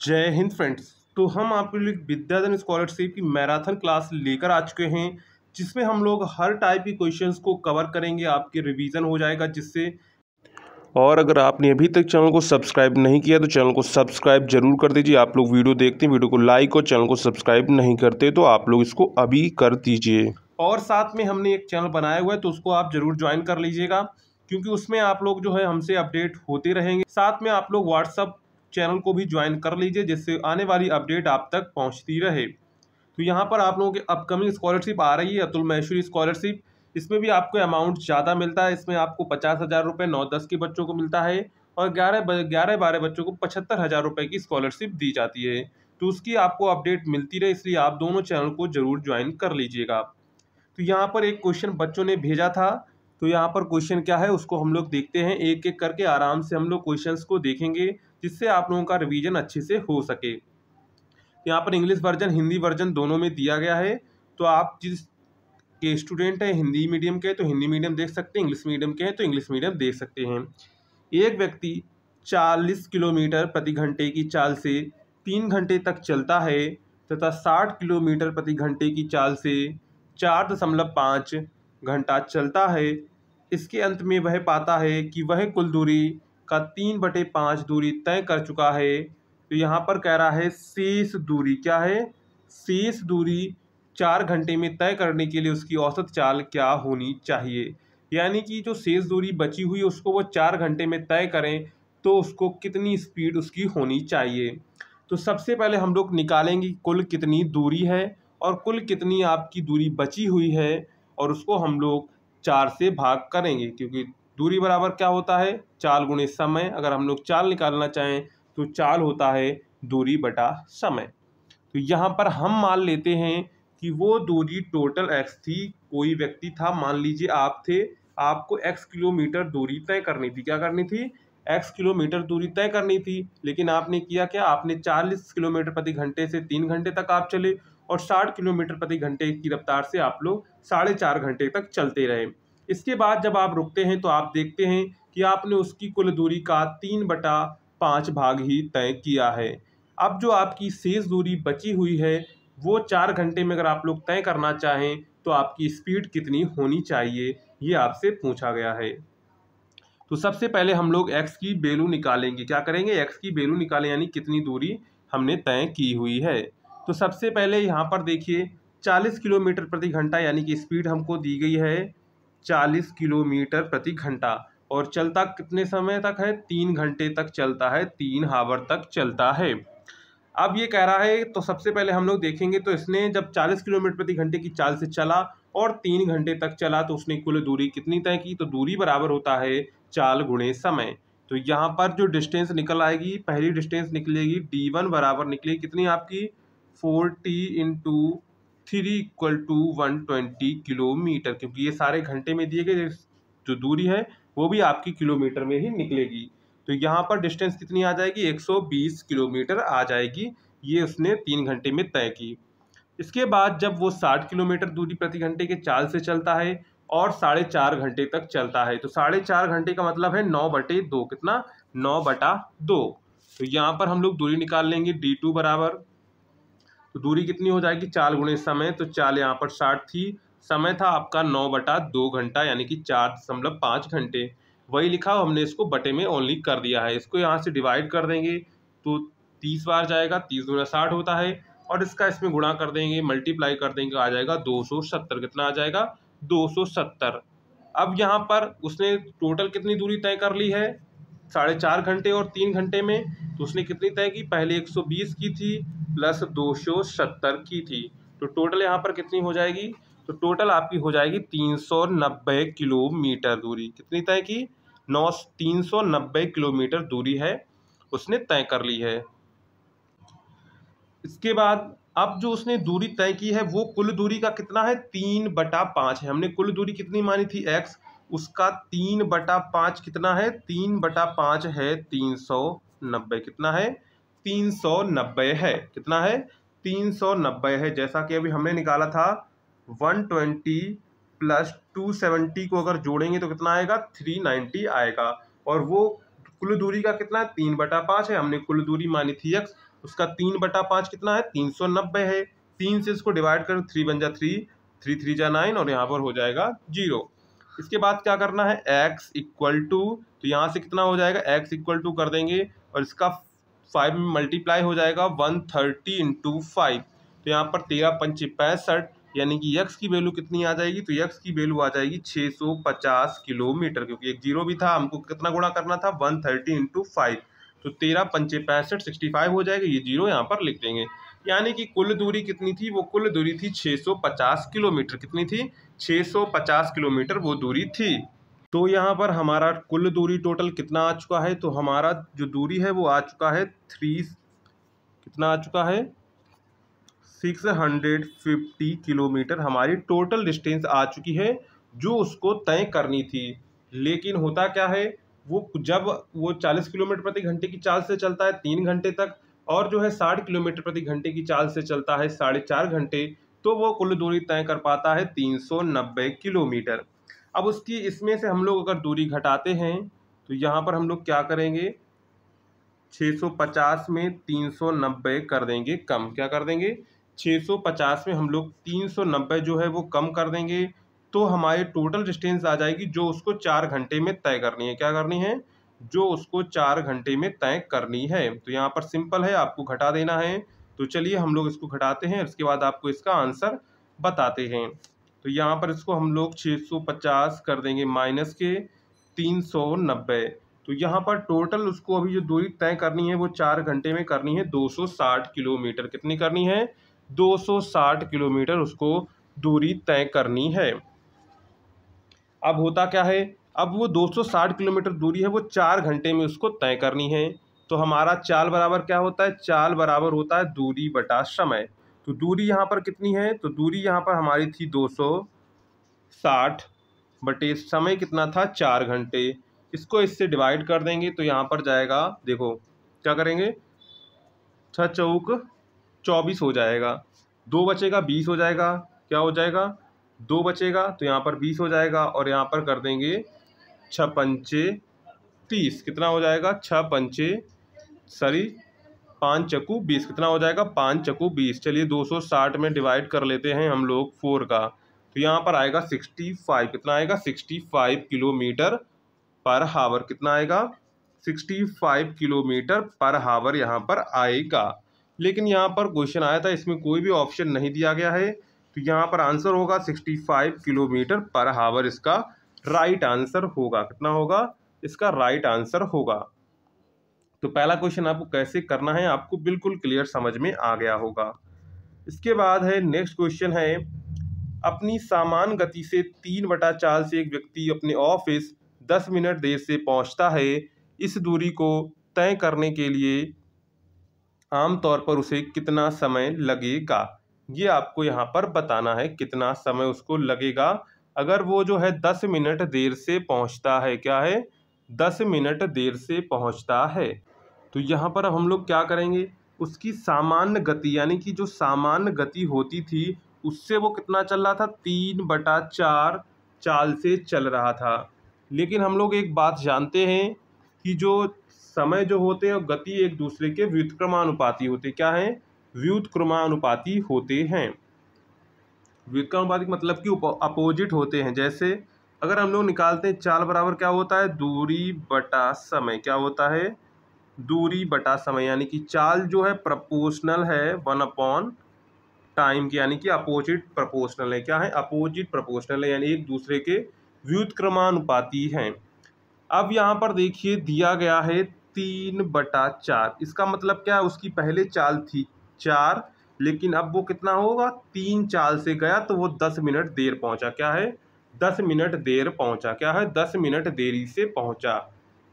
जय हिंद फ्रेंड्स। तो हम आपके लिए विद्याधन स्कॉलरशिप की मैराथन क्लास लेकर आ चुके हैं, जिसमें हम लोग हर टाइप की क्वेश्चंस को कवर करेंगे। आपके रिवीजन हो जाएगा जिससे। और अगर आपने अभी तक चैनल को सब्सक्राइब नहीं किया तो चैनल को सब्सक्राइब जरूर कर दीजिए। आप लोग वीडियो देखते हैं, वीडियो को लाइक और चैनल को सब्सक्राइब नहीं करते तो आप लोग इसको अभी कर दीजिए। और साथ में हमने एक चैनल बनाया हुआ है तो उसको आप जरूर ज्वाइन कर लीजिएगा, क्योंकि उसमें आप लोग जो है हमसे अपडेट होते रहेंगे। साथ में आप लोग व्हाट्सअप चैनल को भी ज्वाइन कर लीजिए, जिससे आने वाली अपडेट आप तक पहुंचती रहे। तो यहाँ पर आप लोगों की अपकमिंग स्कॉलरशिप आ रही है, अतुल महेश्वरी स्कॉलरशिप। इसमें भी आपको अमाउंट ज़्यादा मिलता है। इसमें आपको 50,000 रुपये 9-10 के बच्चों को मिलता है और 11-12 बच्चों को 75,000 रुपये की स्कॉलरशिप दी जाती है। तो उसकी आपको अपडेट मिलती रहे, इसलिए आप दोनों चैनल को जरूर ज्वाइन कर लीजिएगा। तो यहाँ पर एक क्वेश्चन बच्चों ने भेजा था, तो यहाँ पर क्वेश्चन क्या है उसको हम लोग देखते हैं। एक एक करके आराम से हम लोग क्वेश्चंस को देखेंगे, जिससे आप लोगों का रिवीजन अच्छे से हो सके। यहाँ पर इंग्लिश वर्जन हिंदी वर्जन दोनों में दिया गया है। तो आप जिस के स्टूडेंट हैं हिंदी मीडियम के तो हिंदी मीडियम देख सकते हैं, इंग्लिश मीडियम के हैं तो इंग्लिश मीडियम देख सकते हैं। एक व्यक्ति 40 किलोमीटर प्रति घंटे की चाल से 3 घंटे तक चलता है तथा 60 किलोमीटर प्रति घंटे की चाल से 4.5 घंटा चलता है। इसके अंत में वह पाता है कि वह कुल दूरी का 3/5 दूरी तय कर चुका है। तो यहाँ पर कह रहा है शेष दूरी क्या है, शेष दूरी 4 घंटे में तय करने के लिए उसकी औसत चाल क्या होनी चाहिए। यानी कि जो शेष दूरी बची हुई उसको वो 4 घंटे में तय करें तो उसको कितनी स्पीड उसकी होनी चाहिए। तो सबसे पहले हम लोग निकालेंगे कुल कितनी दूरी है और कुल कितनी आपकी दूरी बची हुई है, और उसको हम लोग 4 से भाग करेंगे, क्योंकि दूरी बराबर क्या होता है, चाल गुणे समय। अगर हम लोग चाल निकालना चाहें तो चाल होता है दूरी बटा समय। तो यहाँ पर हम मान लेते हैं कि वो दूरी टोटल x थी। कोई व्यक्ति था, मान लीजिए आप थे, आपको x किलोमीटर दूरी तय करनी थी। क्या करनी थी, x किलोमीटर दूरी तय करनी थी। लेकिन आपने किया क्या, आपने 40 किलोमीटर प्रति घंटे से 3 घंटे तक आप चले और 60 किलोमीटर प्रति घंटे की रफ्तार से आप लोग 4.5 घंटे तक चलते रहे। इसके बाद जब आप रुकते हैं तो आप देखते हैं कि आपने उसकी कुल दूरी का 3/5 भाग ही तय किया है। अब जो आपकी शेष दूरी बची हुई है वो 4 घंटे में अगर आप लोग तय करना चाहें तो आपकी स्पीड कितनी होनी चाहिए, ये आपसे पूछा गया है। तो सबसे पहले हम लोग x की वैल्यू निकालेंगे। क्या करेंगे, x की वैल्यू निकालें, यानी कितनी दूरी हमने तय की हुई है। तो सबसे पहले यहाँ पर देखिए 40 किलोमीटर प्रति घंटा, यानी कि स्पीड हमको दी गई है 40 किलोमीटर प्रति घंटा, और चलता कितने समय तक है, 3 घंटे तक चलता है, 3 हावर तक चलता है। अब ये कह रहा है तो सबसे पहले हम लोग देखेंगे, तो इसने जब 40 किलोमीटर प्रति घंटे की चाल से चला और 3 घंटे तक चला तो उसने कुल दूरी कितनी तय की, तो दूरी बराबर होता है चाल गुणे समय। तो यहाँ पर जो डिस्टेंस निकल आएगी, पहली डिस्टेंस निकलेगी d1 बराबर निकलेगी कितनी आपकी 40 × 3 = 120 किलोमीटर, क्योंकि ये सारे घंटे में दिए गए जो दूरी है वो भी आपकी किलोमीटर में ही निकलेगी। तो यहाँ पर डिस्टेंस कितनी आ जाएगी, 120 किलोमीटर आ जाएगी। ये उसने 3 घंटे में तय की। इसके बाद जब वो 60 किलोमीटर दूरी प्रति घंटे के चाल से चलता है और 4.5 घंटे तक चलता है, तो 4.5 घंटे का मतलब है 9/2, कितना 9/2। तो यहाँ पर हम लोग दूरी निकाल लेंगे d2 बराबर, तो दूरी कितनी हो जाएगी, चाल गुणे समय। तो चाल यहाँ पर 60 थी, समय था आपका 9/2 घंटा, यानी कि 4.5 घंटे। वही लिखा, हमने इसको बटे में ओनली कर दिया है। इसको यहाँ से डिवाइड कर देंगे तो 30 बार जाएगा, 30 × 60 होता है, और इसका इसमें गुणा कर देंगे, मल्टीप्लाई कर देंगे, आ जाएगा 270। कितना आ जाएगा, 270। अब यहाँ पर उसने टोटल कितनी दूरी तय कर ली है, 4.5 घंटे और 3 घंटे में। तो उसने कितनी तय की, पहले 120 की थी प्लस 270 की थी। तो टोटल यहाँ पर कितनी हो जाएगी, तो टोटल आपकी हो जाएगी 390 किलोमीटर दूरी। कितनी तय की, 390 किलोमीटर दूरी है उसने तय कर ली है। इसके बाद अब जो उसने दूरी तय की है वो कुल दूरी का कितना है, 3/5 है। हमने कुल दूरी कितनी मानी थी x, उसका 3/5 कितना है, 3/5 है 390। कितना है, 390 है। कितना है, 390 है। जैसा कि अभी हमने निकाला था 120 + 270 को अगर जोड़ेंगे तो कितना आएगा, 390 आएगा। और वो कुल दूरी का कितना, 3/5 है। हमने कुल दूरी मानी थी x, उसका 3/5 कितना है, 390 है। 3 से इसको डिवाइड करें, 3 बन जा 3, 3 3 जा 9 और यहाँ पर हो जाएगा 0। इसके बाद क्या करना है, x इक्वल टू, तो यहाँ से कितना हो जाएगा, x इक्वल टू कर देंगे और इसका 5 में मल्टीप्लाई हो जाएगा 130 इंटू 5। तो यहाँ पर 13 पंचे 65, यानी कि x की वैल्यू कितनी आ जाएगी, तो x की वैल्यू आ जाएगी 650 किलोमीटर, क्योंकि एक जीरो भी था, हमको कितना गुणा करना था, 130 इंटू 5। तो 13 पंचे 65, 65 हो जाएगा, ये जीरो यहाँ पर लिख देंगे। यानी कि कुल दूरी कितनी थी, वो कुल दूरी थी 650 किलोमीटर। कितनी थी, 650 किलोमीटर वो दूरी थी। तो यहाँ पर हमारा कुल दूरी टोटल कितना आ चुका है, तो हमारा जो दूरी है वो आ चुका है कितना आ चुका है, 650 किलोमीटर हमारी टोटल डिस्टेंस आ चुकी है जो उसको तय करनी थी। लेकिन होता क्या है, वो जब वो 40 किलोमीटर प्रति घंटे की चाल से चलता है 3 घंटे तक, और जो है 60 किलोमीटर प्रति घंटे की चाल से चलता है 4.5 घंटे, तो वो कुल दूरी तय कर पाता है 390 किलोमीटर। अब उसकी इसमें से हम लोग अगर दूरी घटाते हैं तो यहाँ पर हम लोग क्या करेंगे, 650 में 390 कर देंगे कम। क्या कर देंगे, 650 में हम लोग 390 जो है वो कम कर देंगे, तो हमारी टोटल डिस्टेंस आ जाएगी जो उसको 4 घंटे में तय करनी है। क्या करनी है, जो उसको 4 घंटे में तय करनी है। तो यहाँ पर सिंपल है, आपको घटा देना है। तो चलिए हम लोग इसको घटाते हैं, उसके बाद आपको इसका आंसर बताते हैं। तो यहाँ पर इसको हम लोग 650 कर देंगे माइनस के 390। तो यहाँ पर टोटल उसको अभी जो दूरी तय करनी है वो 4 घंटे में करनी है 260 किलोमीटर। कितनी करनी है, 260 किलोमीटर उसको दूरी तय करनी है। अब होता क्या है, अब वो 260 किलोमीटर दूरी है वो 4 घंटे में उसको तय करनी है। तो हमारा चाल बराबर क्या होता है, चाल बराबर होता है दूरी बटा समय। तो दूरी यहाँ पर कितनी है, तो दूरी यहाँ पर हमारी थी 260 बटे समय कितना था, 4 घंटे। इसको इससे डिवाइड कर देंगे तो यहाँ पर जाएगा, देखो क्या करेंगे, 6 चौक 24 हो जाएगा, 2 बचेगा 20 हो जाएगा। क्या हो जाएगा, 2 बचेगा तो यहाँ पर 20 हो जाएगा, और यहाँ पर कर देंगे 6 पंचे 30। कितना हो जाएगा, 6 पंचे 5 चक्कू 20। कितना हो जाएगा, 5 चक्कू 20। चलिए 260 में डिवाइड कर लेते हैं हम लोग 4 का, तो यहाँ पर आएगा 65। कितना आएगा, 65 किलोमीटर पर हावर। कितना आएगा, 65 किलोमीटर पर हावर यहाँ पर आएगा। लेकिन यहाँ पर क्वेश्चन आया था, इसमें कोई भी ऑप्शन नहीं दिया गया है, तो यहाँ पर आंसर होगा 65 किलोमीटर पर हावर इसका राइट आंसर होगा। कितना होगा, इसका राइट आंसर होगा। तो पहला क्वेश्चन आपको कैसे करना है आपको बिल्कुल क्लियर समझ में आ गया होगा। इसके बाद है नेक्स्ट क्वेश्चन है, अपनी सामान्य गति से 3/4 से एक व्यक्ति अपने ऑफिस 10 मिनट देर से पहुंचता है। इस दूरी को तय करने के लिए आमतौर पर उसे कितना समय लगेगा, ये आपको यहाँ पर बताना है, कितना समय उसको लगेगा अगर वो जो है 10 मिनट देर से पहुँचता है। क्या है, 10 मिनट देर से पहुँचता है। तो यहाँ पर हम लोग क्या करेंगे, उसकी सामान्य गति, यानी कि जो सामान्य गति होती थी उससे वो कितना चल रहा था, 3/4 चाल से चल रहा था। लेकिन हम लोग एक बात जानते हैं कि जो समय जो होते हैं गति एक दूसरे के व्युत्क्रमानुपाती होते। क्या है, व्युत्क्रमानुपाती होते हैं। व्युत्क्रमानुपाती मतलब कि अपोजिट होते हैं। जैसे अगर हम लोग निकालते हैं चाल बराबर क्या होता है, दूरी बटा समय। क्या होता है, दूरी बटा समय, यानी कि चाल जो है प्रोपोर्शनल है 1 टाइम की, यानी कि अपोजिट प्रोपोर्शनल है। क्या है, अपोजिट प्रोपोर्शनल है, यानी एक दूसरे के व्युत्क्रमानुपाती हैं। अब यहाँ पर देखिए दिया गया है 3/4। इसका मतलब क्या है, उसकी पहले चाल थी 4, लेकिन अब वो कितना होगा, 3 चाल से गया तो वो 10 मिनट देर पहुँचा। क्या है, 10 मिनट देर पहुँचा। क्या है, 10 मिनट देरी से पहुँचा।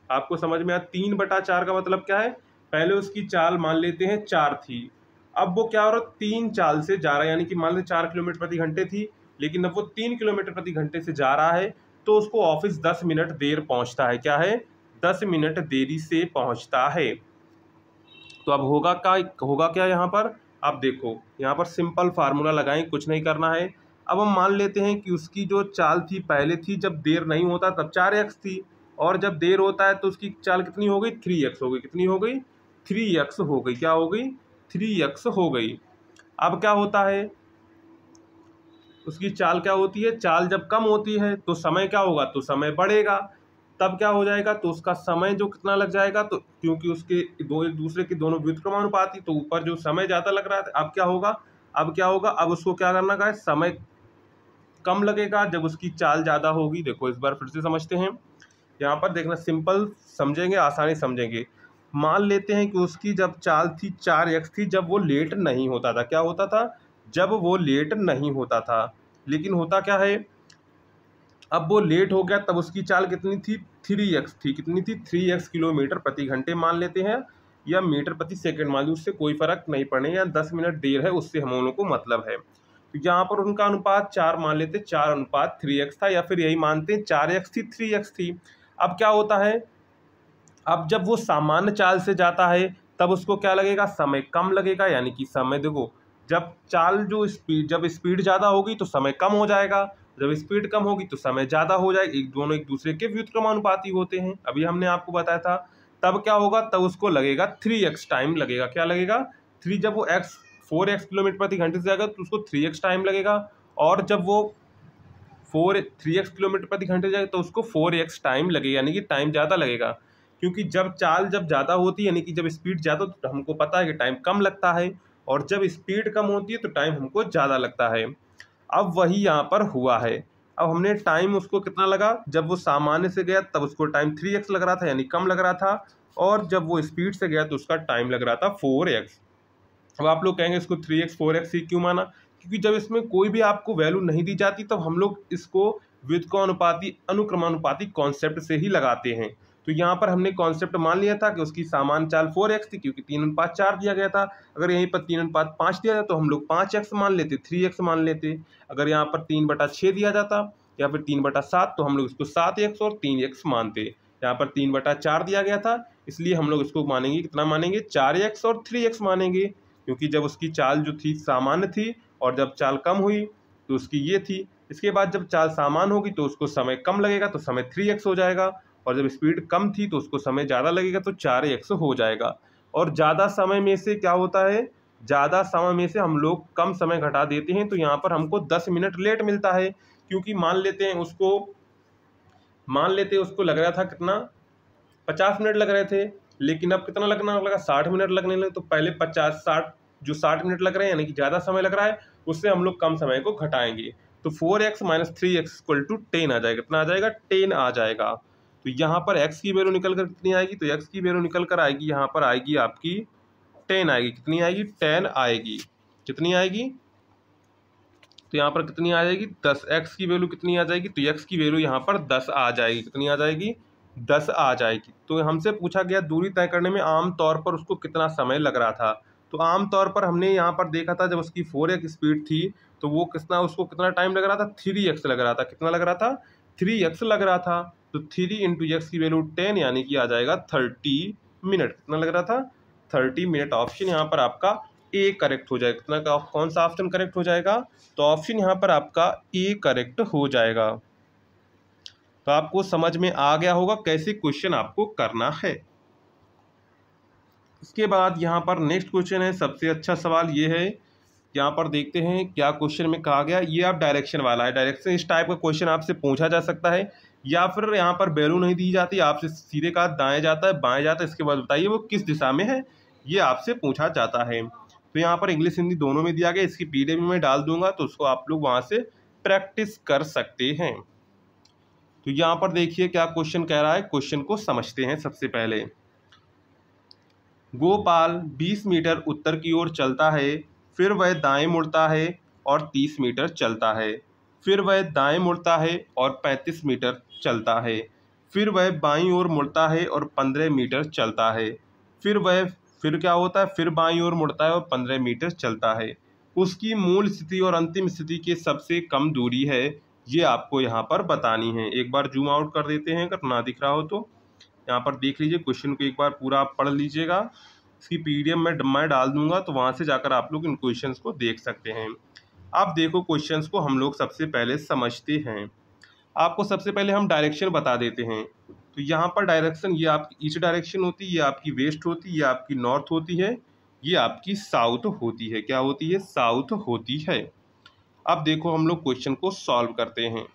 आपको समझ में आया। 3/4 का मतलब क्या है, पहले उसकी चाल मान लेते हैं 4 थी, अब वो क्या हो रहा है, 3 चाल से जा रहा है, यानी कि मान लो 4 किलोमीटर प्रति घंटे थी, लेकिन अब वो 3 किलोमीटर प्रति घंटे से जा रहा है, तो उसको ऑफिस 10 मिनट देर पहुंचता है। क्या है, 10 मिनट देरी से पहुंचता है। तो अब होगा क्या यहाँ पर, आप देखो यहाँ पर सिंपल फार्मूला लगाएं, कुछ नहीं करना है। अब हम मान लेते हैं कि उसकी जो चाल थी पहले थी, जब देर नहीं होता तब 4x थी, और जब देर होता है तो उसकी चाल कितनी हो गई, 3x हो गई। कितनी हो गई, 3x हो गई। क्या हो गई, 3x हो गई। अब क्या होता है, उसकी चाल क्या होती है, चाल जब कम होती है तो समय क्या होगा, तो समय बढ़ेगा। तब क्या हो जाएगा, तो उसका समय जो कितना लग जाएगा, तो क्योंकि उसके दो एक दूसरे के दोनों व्युत्क्रमानुपाती, तो ऊपर जो समय ज़्यादा लग रहा था, अब क्या होगा, अब उसको क्या करना का है, समय कम लगेगा जब उसकी चाल ज़्यादा होगी। देखो इस बार फिर से समझते हैं, यहाँ पर देखना, सिंपल समझेंगे, आसानी समझेंगे। मान लेते हैं कि उसकी जब चाल थी 4x थी, जब वो लेट नहीं होता था। क्या होता था, जब वो लेट नहीं होता था। लेकिन होता क्या है, अब वो लेट हो गया, तब उसकी चाल कितनी थी, 3x थी। कितनी थी, 3x किलोमीटर प्रति घंटे मान लेते हैं, या मीटर प्रति सेकंड मान लीजिए, उससे कोई फर्क नहीं पड़े, या 10 मिनट देर है उससे हम लोगों को मतलब है। तो यहाँ पर उनका अनुपात 4 मान लेते, 4:3x था, या फिर यही मानते हैं 4x थी 3x थी। अब क्या होता है, अब जब वो सामान्य चाल से जाता है तब उसको क्या लगेगा, समय कम लगेगा। यानी कि समय देखो, जब चाल जो स्पीड, जब स्पीड ज़्यादा होगी तो समय कम हो जाएगा, जब स्पीड कम होगी तो समय ज़्यादा हो जाएगा। दोनों एक दूसरे के व्युत्क्रमानुपाती होते हैं, अभी हमने आपको बताया था। तब क्या होगा, तब उसको लगेगा 3x टाइम लगेगा। क्या लगेगा, 3, जब वो 4x किलोमीटर प्रति घंटे से जाएगा तो उसको 3x टाइम लगेगा, और जब वो 3x किलोमीटर प्रति घंटे जाएगा तो उसको 4x टाइम लगेगा, यानी कि टाइम ज़्यादा लगेगा। क्योंकि जब चाल जब ज़्यादा होती है, यानी कि जब स्पीड ज़्यादा, तो हमको पता है कि टाइम कम लगता है, और जब स्पीड कम होती है तो टाइम हमको ज़्यादा लगता है। अब वही यहाँ पर हुआ है। अब हमने टाइम उसको कितना लगा, जब वो सामान्य से गया तब उसको टाइम 3x लग रहा था, यानी कम लग रहा था, और जब वो स्पीड से गया तो उसका टाइम लग रहा था 4x। अब आप लोग कहेंगे इसको 3x 4x ही क्यों माना, क्योंकि जब इसमें कोई भी आपको वैल्यू नहीं दी जाती तब हम लोग इसको व्युत्क्रमानुपाती अनुक्रमानुपाती कॉन्सेप्ट से ही लगाते हैं। तो यहाँ पर हमने कॉन्सेप्ट मान लिया था कि उसकी सामान्य चाल 4x थी, क्योंकि 3:4 दिया गया था। अगर यहीं पर 3:5 दिया जाता तो हम लोग 5x मान लेते, 3x मान लेते। अगर यहाँ पर 3/6 दिया जाता या फिर 3/7 तो हम लोग इसको 7x और 3x मानते। यहाँ पर 3/4 दिया गया था, इसलिए हम लोग इसको मानेंगे, कितना मानेंगे, 4x और 3x मानेंगे। क्योंकि जब उसकी चाल जो थी सामान्य थी, और जब चाल कम हुई तो उसकी ये थी। इसके बाद जब चाल सामान्य होगी तो उसको समय कम लगेगा, तो समय 3x हो जाएगा, और जब स्पीड कम थी तो उसको समय ज़्यादा लगेगा, तो 4x हो जाएगा। और ज़्यादा समय में से क्या होता है, ज़्यादा समय में से हम लोग कम समय घटा देते हैं, तो यहाँ पर हमको 10 मिनट लेट मिलता है। क्योंकि मान लेते हैं उसको लग रहा था कितना, 50 मिनट लग रहे थे, लेकिन अब कितना लगना लगा, 60 मिनट लगने लगे। तो पहले 60 मिनट लग रहे हैं, यानी कि ज़्यादा समय लग रहा है, उससे हम लोग कम समय को घटाएंगे। तो 4x - 3x = 10 आ जाएगा। कितना आ जाएगा, 10 आ जाएगा। तो यहाँ पर x की वैल्यू निकल कर कितनी आएगी, तो x की वैल्यू निकल कर आएगी, यहाँ पर आएगी आपकी 10 आएगी। कितनी आएगी, 10 आएगी। कितनी आएगी, तो यहाँ पर कितनी आ जाएगी, 10। x की वैल्यू कितनी आ जाएगी, तो x की वैल्यू यहाँ पर 10 आ जाएगी। कितनी आ जाएगी, 10 आ जाएगी। तो हमसे पूछा गया दूरी तय करने में आम तौर पर उसको कितना समय लग रहा था। तो आम तौर पर हमने यहाँ पर देखा था, जब उसकी 4x स्पीड थी तो वो उसको कितना टाइम लग रहा था, 3x लग रहा था। कितना लग रहा था, 3x लग रहा था। तो 3 × x की वैल्यू 10, यानी कि आ जाएगा 30 मिनट। कितना लग रहा था, 30 मिनट। ऑप्शन यहाँ पर आपका ए करेक्ट हो जाएगा। कितना का, कौन सा ऑप्शन करेक्ट हो जाएगा, तो ऑप्शन यहाँ पर आपका ए करेक्ट हो जाएगा। तो आपको समझ में आ गया होगा कैसे क्वेश्चन आपको करना है। इसके बाद यहाँ पर नेक्स्ट क्वेश्चन है, सबसे अच्छा सवाल ये है। यहाँ पर देखते हैं क्या क्वेश्चन में कहा गया। ये आप डायरेक्शन वाला है, डायरेक्शन इस टाइप का क्वेश्चन आपसे पूछा जा सकता है, या फिर यहाँ पर वैल्यू नहीं दी जाती, आपसे सीधे कहा दाएं जाता है बाएं जाता है, इसके बाद बताइए वो किस दिशा में है, ये आपसे पूछा जाता है। तो यहाँ पर इंग्लिश हिंदी दोनों में दिया गया, इसकी PDF में डाल दूंगा, तो उसको आप लोग वहाँ से प्रैक्टिस कर सकते हैं। तो यहाँ पर देखिए क्या क्वेश्चन कह रहा है, क्वेश्चन को समझते हैं। सबसे पहले, गोपाल 20 मीटर उत्तर की ओर चलता है, फिर वह दाएं मुड़ता है और 30 मीटर चलता है। फिर वह दाएं मुड़ता है और 35 मीटर चलता है। फिर वह बाईं ओर मुड़ता है और 15 मीटर चलता है। फिर क्या होता है, फिर बाईं ओर मुड़ता है और 15 मीटर चलता है। उसकी मूल स्थिति और अंतिम स्थिति के सबसे कम दूरी है, ये आपको यहाँ पर बतानी है। एक बार जूम आउट कर देते हैं, अगर ना दिख रहा हो तो यहाँ पर देख लीजिए। क्वेश्चन को एक बार पूरा आप पढ़ लीजिएगा, इसकी PDF में मैं डाल दूंगा, तो वहाँ से जाकर आप लोग इन क्वेश्चंस को देख सकते हैं। अब देखो क्वेश्चंस को हम लोग सबसे पहले समझते हैं। आपको सबसे पहले हम डायरेक्शन बता देते हैं। तो यहाँ पर डायरेक्शन, ये आपकी ईस्ट डायरेक्शन होती है, ये आपकी वेस्ट होती है, ये आपकी नॉर्थ होती है, ये आपकी साउथ होती है। क्या होती है? साउथ होती है। अब देखो हम लोग क्वेश्चन को सॉल्व करते हैं।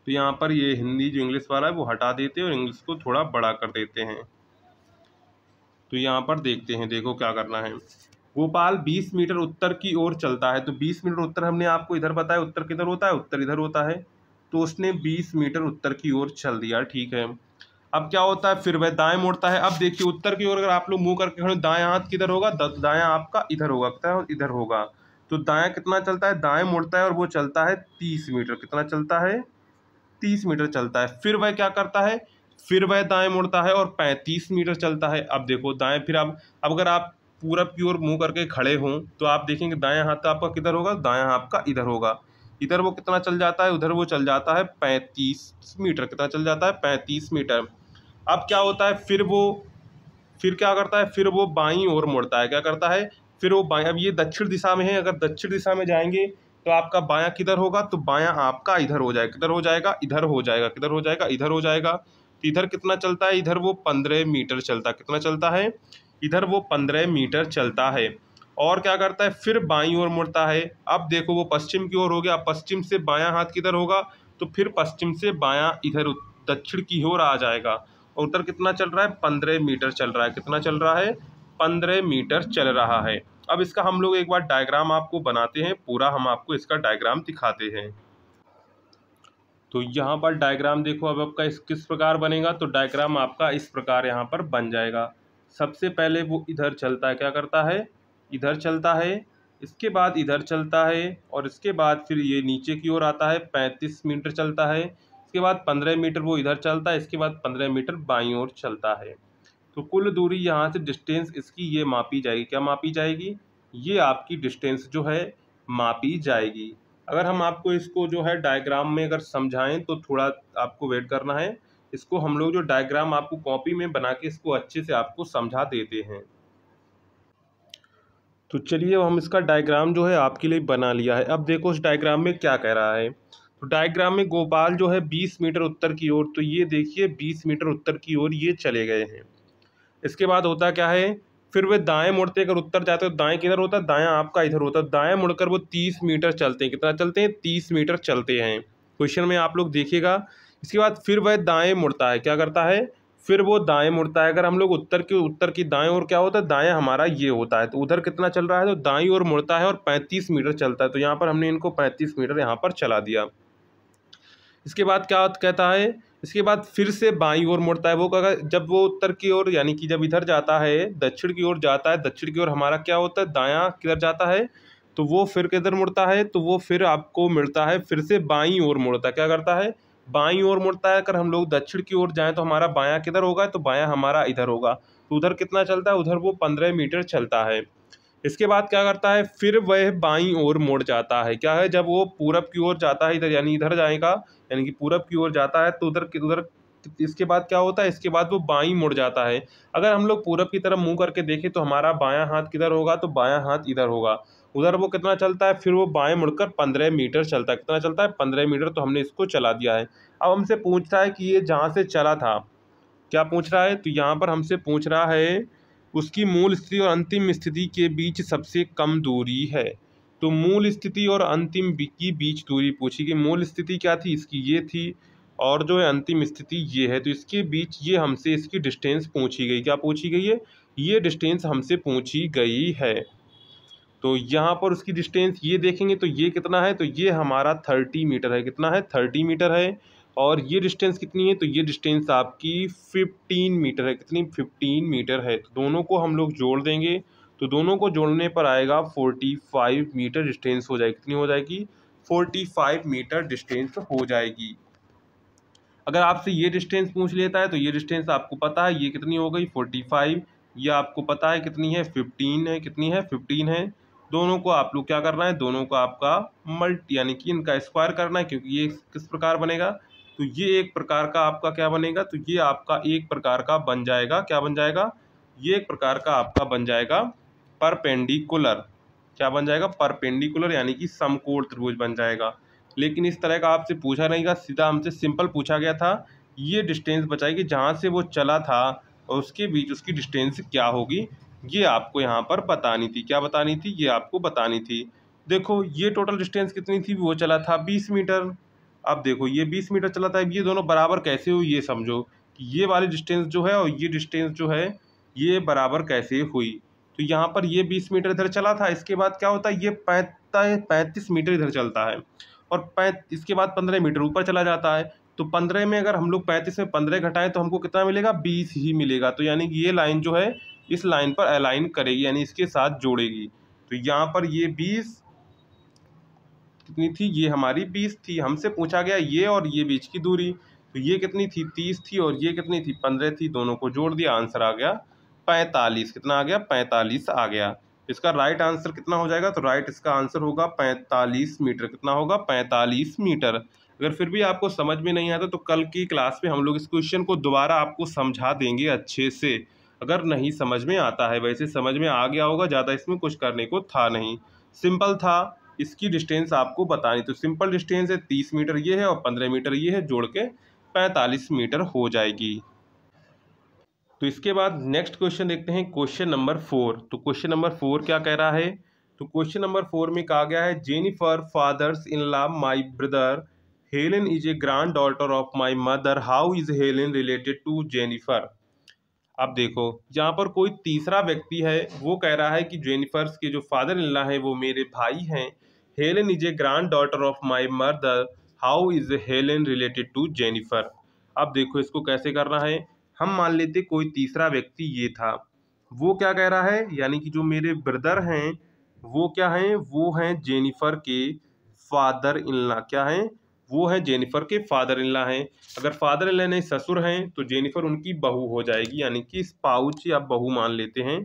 तो यहाँ पर ये हिंदी जो इंग्लिश वाला है वो हटा देते हैं और इंग्लिश को थोड़ा बड़ा कर देते हैं। तो यहाँ पर देखते हैं, देखो क्या करना है। गोपाल 20 मीटर उत्तर की ओर चलता है। तो 20 मीटर उत्तर हमने आपको इधर बताया, उत्तर किधर होता है? उत्तर इधर होता है। तो उसने 20 मीटर उत्तर की ओर चल दिया, ठीक है। अब क्या होता है? फिर वह दाएं मुड़ता है। अब देखिए उत्तर की ओर अगर आप लोग मुंह करके खड़े, दाएं हाथ किधर होगा? दायां आपका इधर होगा, कितना इधर होगा। तो दायां कितना चलता है? दाएं मुड़ता है और वो चलता है 30 मीटर। कितना चलता है? 30 मीटर चलता है। फिर वह क्या करता है? फिर वह दाएं मुड़ता है और 35 मीटर चलता है। अब देखो दाएं, फिर अब अगर आप पूरब की ओर मुंह करके खड़े हों तो आप देखेंगे दायां हाथ आपका किधर होगा? दायां हाथ आपका इधर होगा। इधर वो कितना चल जाता है? उधर वो चल जाता है 35 मीटर। कितना चल जाता है? 35 मीटर। अब क्या होता है? फिर क्या करता है? फिर वो बाईं ओर मुड़ता है। क्या करता है? फिर वो बाएं, अब ये दक्षिण दिशा में है, अगर दक्षिण दिशा में जाएंगे तो आपका बायां किधर होगा? तो बायां आपका इधर हो जाएगा। किधर हो जाएगा? इधर हो जाएगा। किधर हो जाएगा? इधर हो जाएगा। तो इधर कितना चलता है? इधर वो 15 मीटर चलता है। कितना चलता है? इधर वो 15 मीटर चलता है। और क्या करता है? फिर बाईं ओर मुड़ता है। अब देखो वो पश्चिम की ओर हो गया। पश्चिम से बायां हाथ किधर होगा? तो फिर पश्चिम से बायां इधर दक्षिण की ओर आ जाएगा। और उत्तर कितना चल रहा है? 15 मीटर चल रहा है। कितना चल रहा है? 15 मीटर चल रहा है। अब इसका हम लोग एक बार डायग्राम आपको बनाते हैं, पूरा हम आपको इसका डायग्राम दिखाते हैं। तो यहाँ पर डायग्राम देखो अब आपका किस प्रकार बनेगा। तो डायग्राम आपका इस प्रकार यहाँ पर बन जाएगा। सबसे पहले वो इधर चलता है। क्या करता है? इधर चलता है। इसके बाद इधर चलता है और इसके बाद फिर ये नीचे की ओर आता है, 35 मीटर चलता है। इसके बाद 15 मीटर वो इधर चलता है। इसके बाद 15 मीटर बाईं ओर चलता है। तो कुल दूरी यहाँ से डिस्टेंस इसकी ये मापी जाएगी। क्या मापी जाएगी? ये आपकी डिस्टेंस जो है मापी जाएगी। अगर हम आपको इसको जो है डायग्राम में अगर समझाएं तो थोड़ा आपको वेट करना है। इसको हम लोग जो डायग्राम आपको कॉपी में बना के इसको अच्छे से आपको समझा देते हैं। तो चलिए हम इसका डायग्राम जो है आपके लिए बना लिया है। अब देखो इस डायग्राम में क्या कह रहा है। तो डायग्राम में गोपाल जो है 20 मीटर उत्तर की ओर, तो ये देखिए 20 मीटर उत्तर की ओर ये चले गए हैं। इसके बाद होता क्या है? फिर वे दाएं मुड़ते, अगर उत्तर जाते तो दाएं किधर होता है? दायां आपका इधर होता है। दाएं मुड़कर वो 30 मीटर चलते हैं। कितना चलते हैं? 30 मीटर चलते हैं। क्वेश्चन में आप लोग देखिएगा। इसके बाद फिर वह दाएं मुड़ता है। क्या करता है? फिर वो दाएं मुड़ता है। अगर हम लोग उत्तर की दाएं ओर क्या होता है? दाएं हमारा ये होता है। तो उधर कितना चल रहा है? तो दाईं ओर मुड़ता है और 35 मीटर चलता है। तो यहाँ पर हमने इनको 35 मीटर यहाँ पर चला दिया। इसके बाद क्या कहता है? इसके बाद फिर से बाईं ओर मुड़ता है। वो अगर जब वो उत्तर की ओर यानी कि जब इधर जाता है, दक्षिण की ओर जाता है, दक्षिण की ओर हमारा क्या होता है? दायां किधर जाता है? तो वो फिर किधर मुड़ता है? तो वो फिर आपको मिलता है फिर से बाईं ओर मुड़ता है। क्या करता है? बाईं ओर मुड़ता है। अगर हम लोग दक्षिण की ओर जाएं तो हमारा बायां किधर होगा? तो बायां हमारा इधर होगा। तो उधर कितना चलता है? उधर वो 15 मीटर चलता है। इसके बाद क्या करता है? फिर वह बाईं ओर मुड़ जाता है। क्या है? जब वो पूरब की ओर जाता है, इधर यानी इधर जाएगा, यानी कि पूरब की ओर जाता है तो उधर उधर इसके बाद क्या होता है? इसके बाद वो बाईं मुड़ जाता है। अगर हम लोग पूरब की तरफ मुंह करके देखें तो हमारा बायां हाथ किधर होगा? तो बायां हाथ इधर होगा। उधर वो कितना चलता है? फिर वो बाएं मुड़कर 15 मीटर चलता है। कितना चलता है? 15 मीटर। तो हमने इसको चला दिया है। अब हमसे पूछ रहा है कि ये जहाँ से चला था, क्या पूछ रहा है? तो यहाँ पर हमसे पूछ रहा है उसकी मूल स्थिति और अंतिम स्थिति के बीच सबसे कम दूरी है। तो मूल स्थिति और अंतिम की बीच दूरी पूछी गई। मूल स्थिति क्या थी? इसकी ये थी और जो है अंतिम स्थिति ये है। तो इसके बीच ये हमसे इसकी डिस्टेंस पूछी गई। क्या पूछी गई है? ये डिस्टेंस हमसे पूछी गई है। तो यहाँ पर उसकी डिस्टेंस ये देखेंगे तो ये कितना है? तो ये हमारा 30 मीटर है। कितना है? 30 मीटर है। और ये डिस्टेंस कितनी है? तो ये डिस्टेंस आपकी 15 मीटर है। कितनी? 15 मीटर है। तो दोनों को हम लोग जोड़ देंगे तो दोनों को जोड़ने पर आएगा 45 मीटर डिस्टेंस हो जाएगी। कितनी हो जाएगी? 45 मीटर डिस्टेंस हो जाएगी। अगर आपसे ये डिस्टेंस पूछ लेता है तो ये डिस्टेंस आपको पता है ये कितनी हो गई? 45। ये आपको पता है कितनी है? 15 है। कितनी है? 15 है। दोनों को आप लोग क्या करना है? दोनों को आपका मल्टी यानी कि इनका स्क्वायर करना है, क्योंकि ये किस प्रकार बनेगा? तो ये एक प्रकार का आपका क्या बनेगा? तो ये आपका एक प्रकार का बन जाएगा। क्या बन जाएगा? ये एक प्रकार का आपका बन जाएगा परपेंडिकुलर। क्या बन जाएगा? परपेंडिकुलर यानी कि समकोण त्रिभुज बन जाएगा। लेकिन इस तरह का आपसे पूछा नहीं गया, सीधा हमसे सिंपल पूछा गया था ये डिस्टेंस बताइए कि जहाँ से वो चला था और उसके बीच उसकी डिस्टेंस क्या होगी। ये आपको यहाँ पर बतानी थी। क्या बतानी थी? ये आपको बतानी थी। देखो ये टोटल डिस्टेंस कितनी थी? वो चला था 20 मीटर। अब देखो ये 20 मीटर चला था, अब ये दोनों बराबर कैसे हुई ये समझो कि ये वाली डिस्टेंस जो है और ये डिस्टेंस जो है ये बराबर कैसे हुई। तो यहाँ पर ये 20 मीटर इधर चला था, इसके बाद क्या होता है ये 35 मीटर इधर चलता है और इसके बाद 15 मीटर ऊपर चला जाता है। तो 15 में अगर हम लोग 35 में 15 घटाएं तो हमको कितना मिलेगा? 20 ही मिलेगा। तो यानी कि ये लाइन जो है इस लाइन पर अलाइन करेगी, यानी इसके साथ जोड़ेगी। तो यहाँ पर ये 20 कितनी थी? ये हमारी 20 थी। हमसे पूछा गया ये और ये बीच की दूरी, तो ये कितनी थी? 30 थी और ये कितनी थी? 15 थी। दोनों को जोड़ दिया, आंसर आ गया 45। कितना आ गया? 45 आ गया। इसका राइट आंसर कितना हो जाएगा? तो राइट इसका आंसर होगा 45 मीटर। कितना होगा? 45 मीटर। अगर फिर भी आपको समझ में नहीं आता तो कल की क्लास में हम लोग इस क्वेश्चन को दोबारा आपको समझा देंगे अच्छे से, अगर नहीं समझ में आता है। वैसे समझ में आ गया होगा, ज़्यादा इसमें कुछ करने को था नहीं, सिंपल था। इसकी डिस्टेंस आपको बतानी, तो सिंपल डिस्टेंस है 30 मीटर ये है और 15 मीटर ये है, जोड़ के 45 मीटर हो जाएगी। तो इसके बाद नेक्स्ट क्वेश्चन देखते हैं, क्वेश्चन नंबर 4। तो क्वेश्चन नंबर 4 क्या कह रहा है? तो क्वेश्चन नंबर 4 में कहा गया है Jennifer father's in law my brother Helen is a granddaughter of my mother, how is Helen related to Jennifer. अब देखो यहाँ पर कोई तीसरा व्यक्ति है, वो कह रहा है कि जेनिफर्स के जो फादर इन लॉ है वो मेरे भाई हैं। Helen is a granddaughter of my mother, how is Helen related to Jennifer. अब देखो इसको कैसे करना है, हम मान लेते कोई तीसरा व्यक्ति ये था, वो क्या कह रहा है, यानी कि जो मेरे ब्रदर हैं वो क्या हैं? वो हैं जेनिफर के फादर इन लॉ। क्या हैं? वो है जेनिफर के फादर इन लॉ हैं। अगर फादर इन लॉ नहीं ससुर हैं तो जेनिफर उनकी बहू हो जाएगी, यानी कि स्पाउच या बहू मान लेते हैं।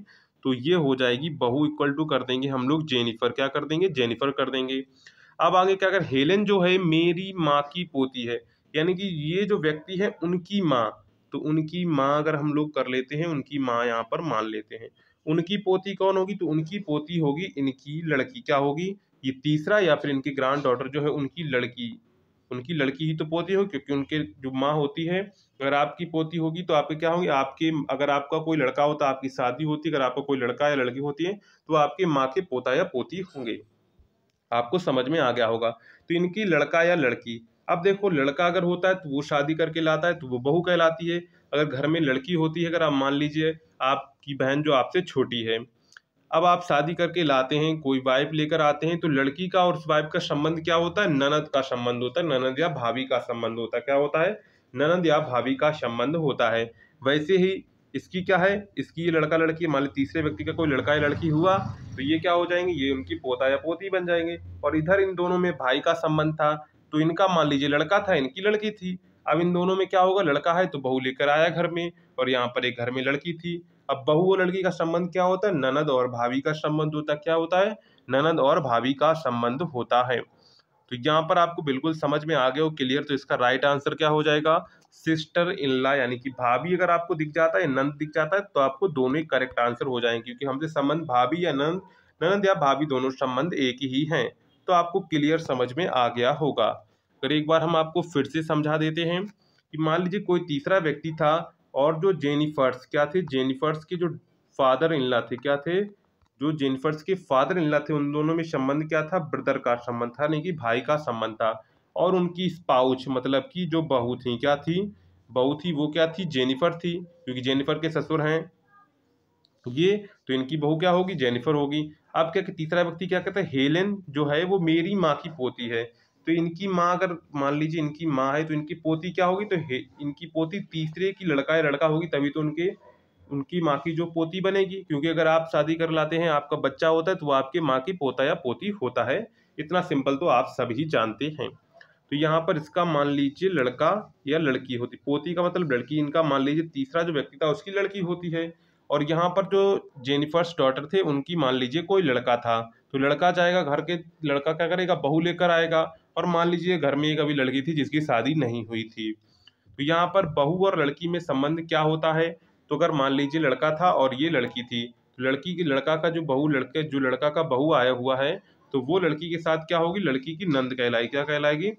तो ये हो जाएगी बहू, इक्वल टू कर देंगे हम लोग जेनिफर। क्या कर देंगे? जेनिफर कर देंगे। अब आगे क्या, अगर हेलेन जो है मेरी माँ की पोती है, यानी कि ये जो व्यक्ति है उनकी माँ, तो उनकी माँ अगर हम लोग कर लेते हैं, उनकी माँ यहाँ पर मान लेते हैं। उनकी पोती कौन होगी? तो उनकी पोती होगी इनकी लड़की। क्या होगी? ये तीसरा या फिर इनकी ग्रैंड डॉटर जो है उनकी लड़की। उनकी लड़की ही तो पोती हो, क्योंकि उनके जो माँ होती है, अगर आपकी पोती होगी तो आपके क्या होंगे? आपके, अगर आपका कोई लड़का होता आपकी शादी होती, अगर आपका कोई लड़का या लड़की होती है तो आपके माँ के पोता या पोती होंगे। आपको समझ में आ गया होगा। तो इनकी लड़का या लड़की, अब देखो लड़का अगर होता है तो वो शादी करके लाता है तो वो बहू कहलाती है। अगर घर में लड़की होती है, अगर आप मान लीजिए आपकी बहन जो आपसे छोटी है, अब आप शादी करके लाते हैं, कोई वाइफ लेकर आते हैं, तो लड़की का और उस वाइफ का संबंध क्या होता है? ननद का संबंध होता है, ननद या भाभी का संबंध होता है। क्या होता है? ननद या भाभी का संबंध होता है। वैसे ही इसकी क्या है? इसकी ये लड़का लड़की, मान ली तीसरे व्यक्ति का कोई लड़का या लड़की हुआ तो ये क्या हो जाएंगे? ये उनकी पोता या पोती बन जाएंगे। और इधर इन दोनों में भाई का संबंध था, तो इनका मान लीजिए लड़का था, इनकी लड़की थी। अब इन दोनों में क्या होगा? लड़का है तो बहू लेकर आया घर में, और यहाँ पर एक घर में लड़की थी। अब बहू और लड़की का संबंध क्या होता है? ननद और भाभी का संबंध होता है। क्या होता है? ननद और भाभी का संबंध होता है। तो यहाँ पर आपको बिल्कुल समझ में आ गया हो, क्लियर। तो इसका राइट आंसर क्या हो जाएगा? सिस्टर इन लॉ, यानी कि भाभी अगर आपको दिख जाता है, नंद दिख जाता है, तो आपको दोनों ही करेक्ट आंसर हो जाएंगे, क्योंकि हमसे संबंध भाभी या नंद, ननद या भाभी दोनों संबंध एक ही हैं। तो आपको क्लियर समझ में आ गया होगा। अगर एक बार हम आपको फिर से समझा देते हैं कि मान लीजिए कोई तीसरा व्यक्ति था, और जो जेनिफर्स क्या थे? जेनिफर्स के जो फादर इन लॉ थे, क्या थे? जो जेनिफर्स के फादर इन लॉ थे, उन दोनों में संबंध क्या था? ब्रदर का संबंध था, नहीं कि भाई का संबंध था। और उनकी स्पाउच मतलब कि जो बहू थी, क्या थी? बहू थी, वो क्या थी? जेनिफर थी, क्योंकि जेनिफर के ससुर हैं ये, तो इनकी बहू क्या होगी? जेनिफर होगी। अब क्या, तीसरा व्यक्ति क्या कहता है? हेलेन जो है वो मेरी माँ की पोती है, तो इनकी माँ, अगर मान लीजिए इनकी माँ है तो इनकी पोती क्या होगी? तो इनकी पोती तीसरे की लड़का या लड़का होगी, तभी तो उनकी माँ की जो पोती बनेगी। क्योंकि अगर आप शादी कर लाते हैं, आपका बच्चा होता है, तो वो आपके माँ की पोता या पोती होता है। इतना सिंपल तो आप सभी जानते हैं। तो यहाँ पर इसका मान लीजिए लड़का या लड़की होती, पोती का मतलब लड़की, इनका मान लीजिए तीसरा जो व्यक्ति था उसकी लड़की होती है। और यहाँ पर जो जेनिफर्स डॉटर थे उनकी मान लीजिए कोई लड़का था, तो लड़का जाएगा घर के, लड़का क्या करेगा? बहू लेकर आएगा। और मान लीजिए घर में एक अभी लड़की थी जिसकी शादी नहीं हुई थी, तो यहाँ पर बहू और लड़की में संबंध क्या होता है? तो अगर मान लीजिए लड़का था और ये लड़की थी, तो लड़की की लड़का का जो बहू, लड़के जो लड़का का बहू आया हुआ है, तो वो लड़की के साथ क्या होगी? लड़की की नंद कहलाएगी। क्या कहलाएगी?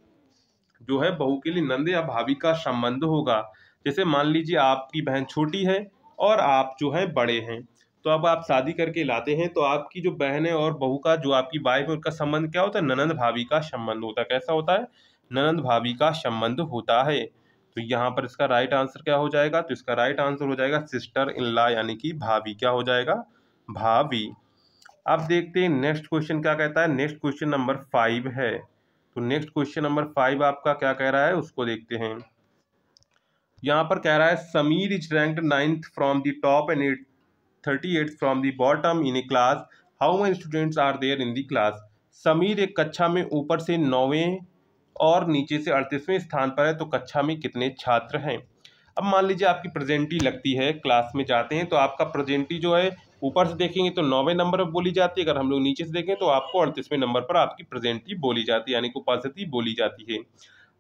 जो है बहू के लिए नंद या भाभी का संबंध होगा। जैसे मान लीजिए आपकी बहन छोटी है और आप जो है बड़े हैं, तो अब आप शादी करके लाते हैं तो आपकी जो बहन है और बहू का जो आपकी वाइफ है उनका संबंध क्या होता है, ननंद भाभी का संबंध होता है। कैसा होता है, ननंद भाभी का संबंध होता है। तो यहाँ पर इसका राइट आंसर क्या हो जाएगा, तो इसका राइट आंसर हो जाएगा सिस्टर इन लॉ, यानी कि भाभी। क्या हो जाएगा, भाभी। अब देखते हैं नेक्स्ट क्वेश्चन क्या कहता है। नेक्स्ट क्वेश्चन नंबर 5 है। तो नेक्स्ट क्वेश्चन नंबर 5 आपका क्या कह रहा है उसको देखते हैं। यहाँ पर कह रहा है Sameer is ranked 9th from the top and 38 from the bottom in a class, how many students are there in the class. Sameer एक कक्षा में ऊपर से 9वें और नीचे से 38वें स्थान पर है, तो कक्षा में कितने छात्र हैं। अब मान लीजिए आपकी प्रेजेंटी लगती है, क्लास में जाते हैं तो आपका प्रेजेंटी जो है ऊपर से देखेंगे तो 9वें नंबर पर बोली जाती है, अगर हम लोग नीचे से देखें तो आपको 38वें नंबर पर आपकी प्रेजेंटी बोली जाती है, यानी कि उपस्थिति बोली जाती है।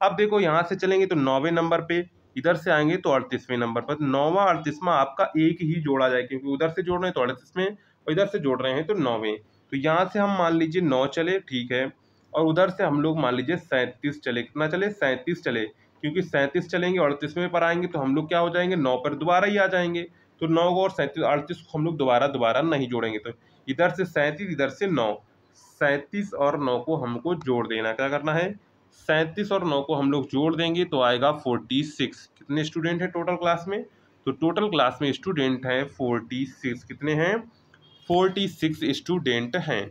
अब देखो यहाँ से चलेंगे तो 9वें नंबर पे, इधर से आएंगे तो 38वें नंबर पर। 9वां 38वां आपका एक ही जोड़ा जाए, क्योंकि उधर से जोड़ रहे हैं तो 38वें और इधर से जोड़ रहे हैं तो 9वें। तो यहाँ से हम मान लीजिए 9 चले, ठीक है, और उधर से हम लोग मान लीजिए 37 चले। कितना चले, 37 चले, क्योंकि 37 चलेंगे और 38वें पर आएंगे तो हम लोग क्या हो जाएंगे, 9 पर दोबारा ही आ जाएंगे। तो 9 और 37 38 को हम लोग दोबारा नहीं जोड़ेंगे, तो इधर से 37 इधर से 9, 37 और 9 को हमको जोड़ देना। क्या करना है, 37 और 9 को हम लोग जोड़ देंगे तो आएगा 46। कितने स्टूडेंट हैं टोटल क्लास में, तो टोटल क्लास में स्टूडेंट हैं 46। कितने हैं, 46 स्टूडेंट हैं।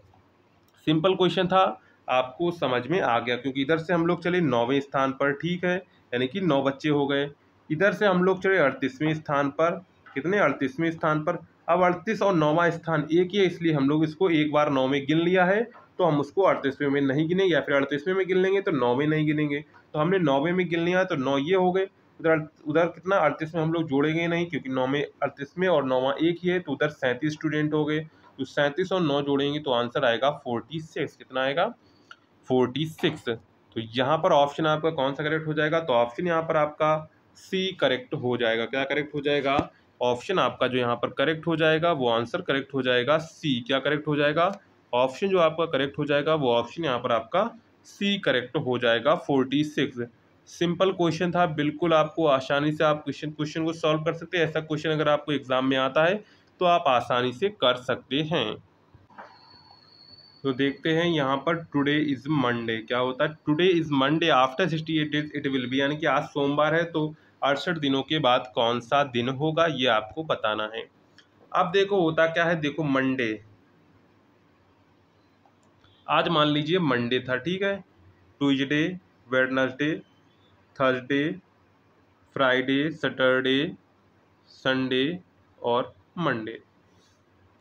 सिंपल क्वेश्चन था, आपको समझ में आ गया, क्योंकि इधर से हम लोग चले 9वें स्थान पर, ठीक है, यानी कि 9 बच्चे हो गए। इधर से हम लोग चले 38वें स्थान पर, कितने, 38वें स्थान पर। अब 38 और 9वां स्थान एक ही है, इसलिए हम लोग इसको एक बार 9 में गिन लिया है, तो हम उसको 38वें में नहीं गिनेंगे, या फिर 38वें में गिन लेंगे तो 9वें नहीं गिनेंगे। तो हमने 9वें में गिन लिया, तो 9 ये हो गए। उधर उधर कितना, 38 में हम लोग जोड़ेंगे नहीं, क्योंकि 9 में 38 में और 9वां एक ही है, तो उधर 37 स्टूडेंट हो गए। तो 37 और 9 जोड़ेंगे तो आंसर आएगा 46। कितना आएगा, 46। तो यहाँ पर ऑप्शन आपका कौन सा करेक्ट हो जाएगा, तो ऑप्शन यहाँ पर आपका सी करेक्ट हो जाएगा। क्या करेक्ट हो जाएगा, ऑप्शन आपका जो यहाँ पर करेक्ट हो जाएगा वो आंसर करेक्ट हो जाएगा सी। क्या करेक्ट हो जाएगा, ऑप्शन जो आपका करेक्ट हो जाएगा वो ऑप्शन यहाँ पर आपका सी करेक्ट हो जाएगा, 46। सिंपल क्वेश्चन था, बिल्कुल आपको आसानी से आप क्वेश्चन को सॉल्व कर सकते हैं। ऐसा क्वेश्चन अगर आपको एग्जाम में आता है तो आप आसानी से कर सकते हैं। तो देखते हैं यहाँ पर टुडे इज मंडे क्या होता है। Today is Monday after 68 days it will be, यानी कि आज सोमवार है तो 68 दिनों के बाद कौन सा दिन होगा, ये आपको बताना है। अब देखो होता क्या है, देखो मंडे, आज मान लीजिए मंडे था, ठीक है, Tuesday, Wednesday, Thursday, Friday, Saturday, Sunday और मंडे।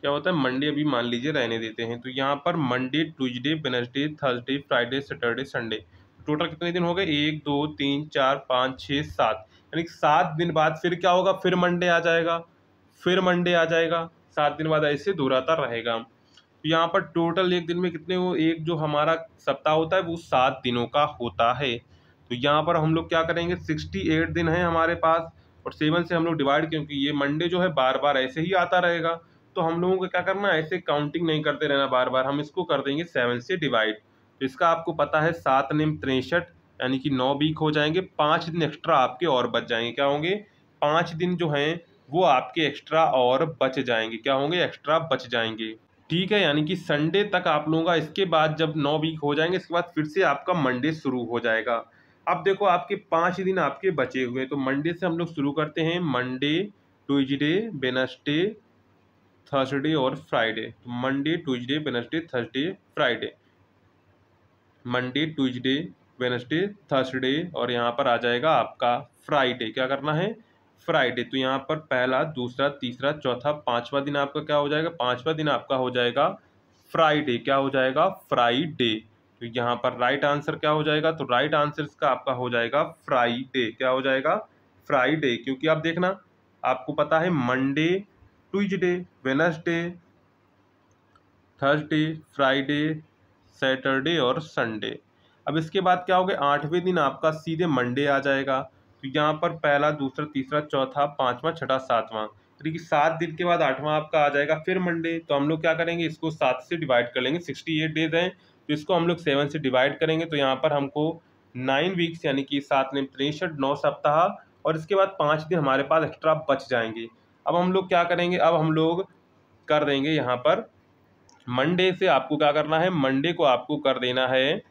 क्या होता है, मंडे अभी मान लीजिए रहने देते हैं, तो यहाँ पर Monday, Tuesday, Wednesday, Thursday, Friday, Saturday, Sunday, total कितने दिन हो गए, 1 2 3 4 5 6 7, यानी 7 दिन बाद फिर क्या होगा, फिर मंडे आ जाएगा, फिर मंडे आ जाएगा, 7 दिन बाद ऐसे दोहराता रहेगा। तो यहाँ पर टोटल एक दिन में कितने हो, एक जो हमारा सप्ताह होता है वो 7 दिनों का होता है। तो यहाँ पर हम लोग क्या करेंगे, 68 दिन है हमारे पास, और 7 से हम लोग डिवाइड, क्योंकि ये मंडे जो है बार बार ऐसे ही आता रहेगा, तो हम लोगों को क्या करना है, ऐसे काउंटिंग नहीं करते रहना बार बार, हम इसको कर देंगे 7 से डिवाइड। तो इसका आपको पता है 7 निम 63, यानी कि 9 वीक हो जाएंगे, 5 दिन एक्स्ट्रा आपके और बच जाएंगे। क्या होंगे, 5 दिन जो हैं वो आपके एक्स्ट्रा और बच जाएंगे। क्या होंगे, एक्स्ट्रा बच जाएंगे, ठीक है, यानी कि संडे तक आप लोगों का, इसके बाद जब 9 वीक हो जाएंगे इसके बाद फिर से आपका मंडे शुरू हो जाएगा। अब देखो आपके 5 दिन आपके बचे हुए हैं, तो मंडे से हम लोग शुरू करते हैं, मंडे, ट्यूसडे, वेडनेसडे, थर्सडे और फ्राइडे। तो Monday, Tuesday, Wednesday, Thursday, Friday, Monday, Tuesday, Wednesday, Thursday और यहाँ पर आ जाएगा आपका फ्राइडे। क्या करना है, फ्राइडे। तो यहाँ पर पहला, दूसरा, तीसरा, चौथा, 5वां दिन आपका क्या हो जाएगा, 5वां दिन आपका हो जाएगा फ्राइडे। क्या हो जाएगा, फ्राइडे। तो यहाँ पर राइट आंसर क्या हो जाएगा, तो राइट आंसर इसका आपका हो जाएगा फ्राइडे। क्या हो जाएगा, फ्राइडे, क्योंकि आप देखना आपको पता है Monday, Tuesday, Wednesday, Thursday, Friday, Saturday और संडे। अब इसके बाद क्या हो गया, 8वें दिन आपका सीधे मंडे आ जाएगा। तो यहाँ पर पहला, दूसरा, तीसरा, चौथा, 5वां, छठा, 7वां, यानी कि 7 दिन के बाद 8वां आपका आ जाएगा फिर मंडे। तो हम लोग क्या करेंगे, इसको 7 से डिवाइड कर लेंगे, 68 डेज हैं तो इसको हम लोग 7 से डिवाइड करेंगे, तो यहाँ पर हमको 9 वीक्स, यानी कि 7 ने 63, 9 सप्ताह, और इसके बाद 5 दिन हमारे पास एक्स्ट्रा बच जाएंगे। अब हम लोग क्या करेंगे, अब हम लोग कर देंगे यहाँ पर मंडे से। आपको क्या करना है, मंडे को आपको कर देना है,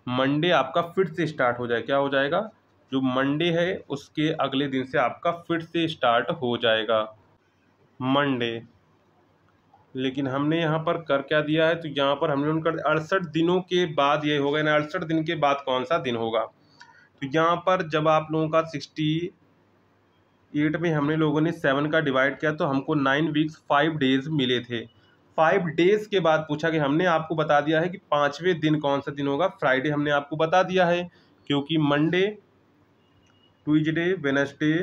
मंडे आपका फिर से स्टार्ट हो जाए, क्या हो जाएगा, जो मंडे है उसके अगले दिन से आपका फिर से स्टार्ट हो जाएगा मंडे। लेकिन हमने यहाँ पर कर क्या दिया है, तो यहाँ पर हमने उनका 68 दिनों के बाद ये होगा ना, 68 दिन के बाद कौन सा दिन होगा। तो यहाँ पर जब आप लोगों का 68 में हमने लोगों ने 7 का डिवाइड किया तो हमको 9 वीक्स 5 डेज मिले थे। 5 डेज के बाद पूछा कि हमने आपको बता दिया है कि 5वें दिन कौन सा दिन होगा, फ्राइडे हमने आपको बता दिया है, क्योंकि Monday, Tuesday, Wednesday,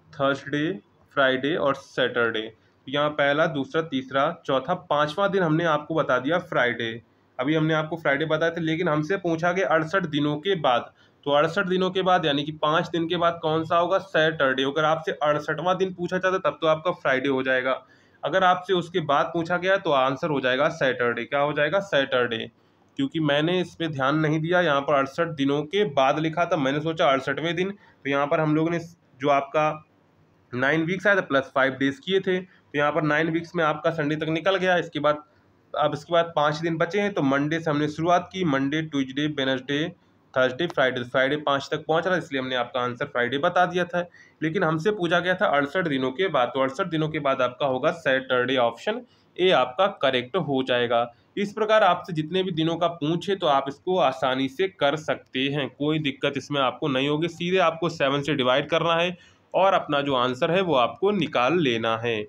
Thursday, Friday और सैटरडे, यहाँ पहला, दूसरा, तीसरा, चौथा, पांचवा दिन हमने आपको बता दिया फ्राइडे। अभी हमने आपको फ्राइडे बताया था, लेकिन हमसे पूछा कि 68 दिनों के बाद, तो 68 दिनों के बाद यानी कि 5 दिन के बाद कौन सा होगा, सैटरडे। अगर आपसे 68वां दिन पूछा जाता तब तो आपका फ्राइडे हो जाएगा, अगर आपसे उसके बाद पूछा गया तो आंसर हो जाएगा सैटरडे। क्या हो जाएगा, सैटरडे। क्योंकि मैंने इस पर ध्यान नहीं दिया, यहाँ पर 68 दिनों के बाद लिखा था, मैंने सोचा 68वें दिन, तो यहाँ पर हम लोगों ने जो आपका 9 वीक्स आया था प्लस 5 डेज किए थे, तो यहाँ पर 9 वीक्स में आपका संडे तक निकल गया। इसके बाद अब इसके बाद 5 दिन बचे हैं, तो मंडे से हमने शुरुआत की, Monday, Tuesday, Wednesday, Thursday, Friday, Friday 5 तक पहुँच रहा है, इसलिए हमने आपका आंसर फ्राइडे बता दिया था। लेकिन हमसे पूछा गया था 68 दिनों के बाद, तो 68 दिनों के बाद आपका होगा सैटरडे, ऑप्शन ए आपका करेक्ट हो जाएगा। इस प्रकार आपसे जितने भी दिनों का पूछे तो आप इसको आसानी से कर सकते हैं, कोई दिक्कत इसमें आपको नहीं होगी। सीधे आपको 7 से डिवाइड करना है और अपना जो आंसर है वो आपको निकाल लेना है।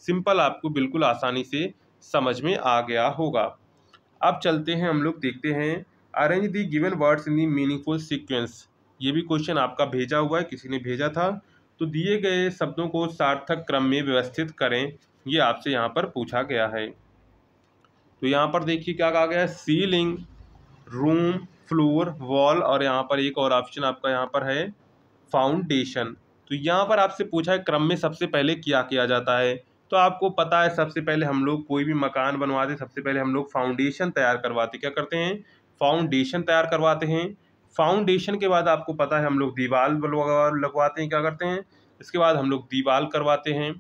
सिंपल, आपको बिल्कुल आसानी से समझ में आ गया होगा। अब चलते हैं, हम लोग देखते हैं, arrange the given words in the meaningful sequence. ये भी क्वेश्चन आपका भेजा हुआ है, किसी ने भेजा था। तो दिए गए शब्दों को सार्थक क्रम में व्यवस्थित करें, ये आपसे यहाँ पर पूछा गया है। तो यहाँ पर देखिए क्या कहा गया है, सीलिंग, रूम, फ्लोर, वॉल, और यहाँ पर एक और ऑप्शन आपका यहाँ पर है फाउंडेशन। तो यहाँ पर आपसे पूछा है क्रम में सबसे पहले क्या किया जाता है। तो आपको पता है सबसे पहले हम लोग कोई भी मकान बनवाते, सबसे पहले हम लोग फाउंडेशन तैयार करवाते, क्या करते हैं, फाउंडेशन तैयार करवाते हैं। फाउंडेशन के बाद आपको पता है हम लोग दीवार लगवाते हैं, क्या करते हैं, इसके बाद हम लोग दीवार करवाते हैं।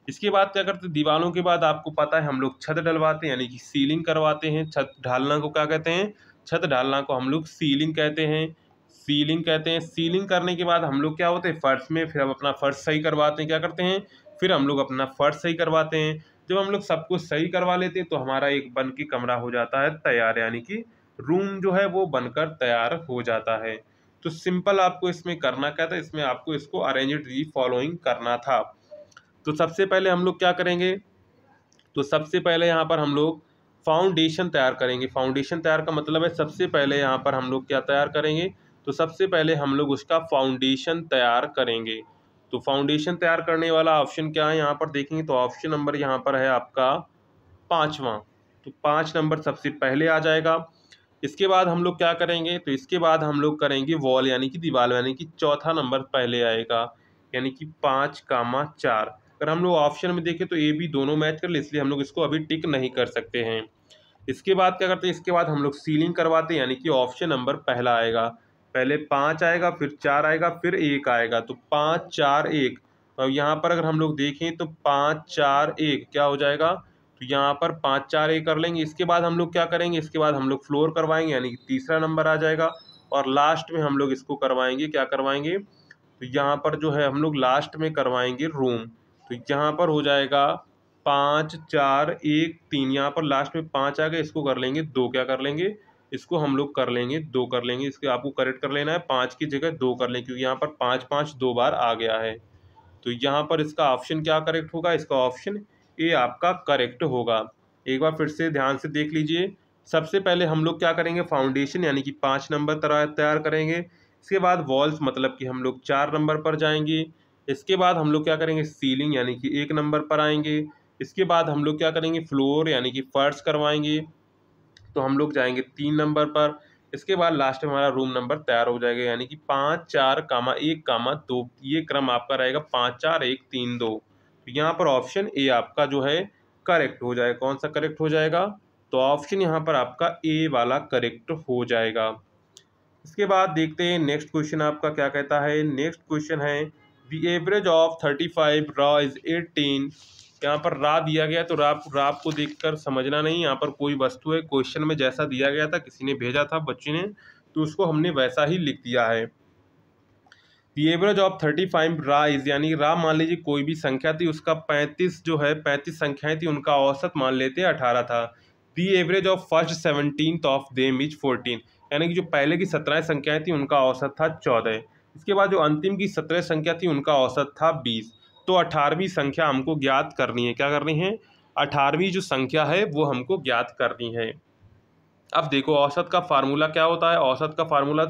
इसके बाद क्या करते हैं, दीवारों के बाद आपको पता है हम लोग छत डलवाते हैं, यानी कि सीलिंग करवाते हैं। छत ढालना को क्या कहते हैं, छत ढालना को हम लोग सीलिंग कहते हैं, सीलिंग कहते हैं। सीलिंग करने के बाद हम लोग क्या होते हैं, फर्श में फिर हम अपना फर्श सही करवाते हैं, क्या करते हैं, फिर हम लोग अपना फर्श सही करवाते हैं। जब हम लोग सब कुछ सही करवा लेते हैं तो हमारा एक बन के कमरा हो जाता है तैयार, यानी कि रूम जो है वो बनकर तैयार हो जाता है। तो सिंपल आपको इसमें करना क्या था, इसमें आपको इसको अरेंज दी फॉलोइंग करना था। तो सबसे पहले हम लोग क्या करेंगे, तो सबसे पहले यहाँ पर हम लोग फाउंडेशन तैयार करेंगे। फाउंडेशन तैयार का मतलब है सबसे पहले यहाँ पर हम लोग क्या तैयार करेंगे, तो सबसे पहले हम लोग उसका फाउंडेशन तैयार करेंगे। तो फाउंडेशन तैयार करने वाला ऑप्शन क्या है यहाँ पर देखेंगे, तो ऑप्शन नंबर यहाँ पर है आपका 5वां। तो 5 नंबर सबसे पहले आ जाएगा। इसके बाद हम लोग क्या करेंगे, तो इसके बाद हम लोग करेंगे वॉल, यानी कि दीवार, यानी कि चौथा नंबर पहले आएगा, यानी कि 5,4। अगर हम लोग ऑप्शन में देखें तो ए बी दोनों मैच कर ले, इसलिए हम लोग इसको अभी टिक नहीं कर सकते हैं। इसके बाद क्या करते हैं, इसके बाद हम लोग सीलिंग करवाते हैं, यानी कि ऑप्शन नंबर पहला आएगा। पहले 5 आएगा, फिर 4 आएगा, फिर 1 आएगा, तो 5, 4, 1। तो यहाँ पर अगर हम लोग देखें तो 5, 4, 1 क्या हो जाएगा, तो यहाँ पर 5, 4, 1 कर लेंगे। इसके बाद हम लोग क्या करेंगे, इसके बाद हम लोग फ्लोर करवाएंगे, यानी कि तीसरा नंबर आ जाएगा। और लास्ट में हम लोग इसको करवाएंगे, क्या करवाएंगे, तो यहाँ पर जो है हम लोग लास्ट में करवाएंगे रूम। तो यहाँ पर हो जाएगा 5, 4, 1, 3, यहाँ पर लास्ट में 5 आ गए, इसको कर लेंगे 2, क्या कर लेंगे, इसको हम लोग कर लेंगे 2 कर लेंगे। इसके आपको करेक्ट कर लेना है, 5 की जगह 2 कर लें, क्योंकि यहाँ पर 5, 5 2 बार आ गया है। तो यहाँ पर इसका ऑप्शन क्या करेक्ट होगा, इसका ऑप्शन ए आपका करेक्ट होगा। एक बार फिर से ध्यान से देख लीजिए, सबसे पहले हम लोग क्या करेंगे, फाउंडेशन यानी कि 5 नंबर तैयार करेंगे। इसके बाद वॉल्स मतलब कि हम लोग 4 नंबर पर जाएंगे। इसके बाद हम लोग क्या करेंगे, सीलिंग यानी कि 1 नंबर पर आएंगे। इसके बाद हम लोग क्या करेंगे, फ्लोर यानी कि फर्श करवाएंगे, तो हम लोग जाएंगे 3 नंबर पर। इसके बाद लास्ट में हमारा रूम नंबर तैयार हो जाएगा, यानी कि 5, 4, 1, 2। ये क्रम आपका रहेगा 5, 4, 1, 3, 2। तो यहाँ पर ऑप्शन ए आपका जो है करेक्ट हो जाएगा। कौन सा करेक्ट हो जाएगा, तो ऑप्शन यहाँ पर आपका ए वाला करेक्ट हो जाएगा। इसके बाद देखते हैं नेक्स्ट क्वेश्चन आपका क्या कहता है। नेक्स्ट क्वेश्चन है, the average of 35 raw is 18 यहाँ पर रा दिया गया तो रा को देखकर समझना नहीं, यहाँ पर कोई वस्तु है, क्वेश्चन में जैसा दिया गया था, किसी ने भेजा था बच्ची ने, तो उसको हमने वैसा ही लिख दिया है। दी एवरेज ऑफ 35 रा इज, यानी रा मान लीजिए कोई भी संख्या थी, उसका 35 जो है 35 संख्याएं थी, उनका औसत मान लेते हैं 18 था। The average of first 17th of them is 14, यानी कि जो पहले की 17 संख्याएं थी उनका औसत था 14। इसके बाद जो अंतिम की 17 संख्या थी उनका औसत था 20। तो 18वीं संख्या हमको ज्ञात करनी है। क्या करनी है? 18वीं जो संख्या है वो हमको ज्ञात करनी है। अब देखो औसत का फार्मूला क्या होता है? औसत का फार्मूला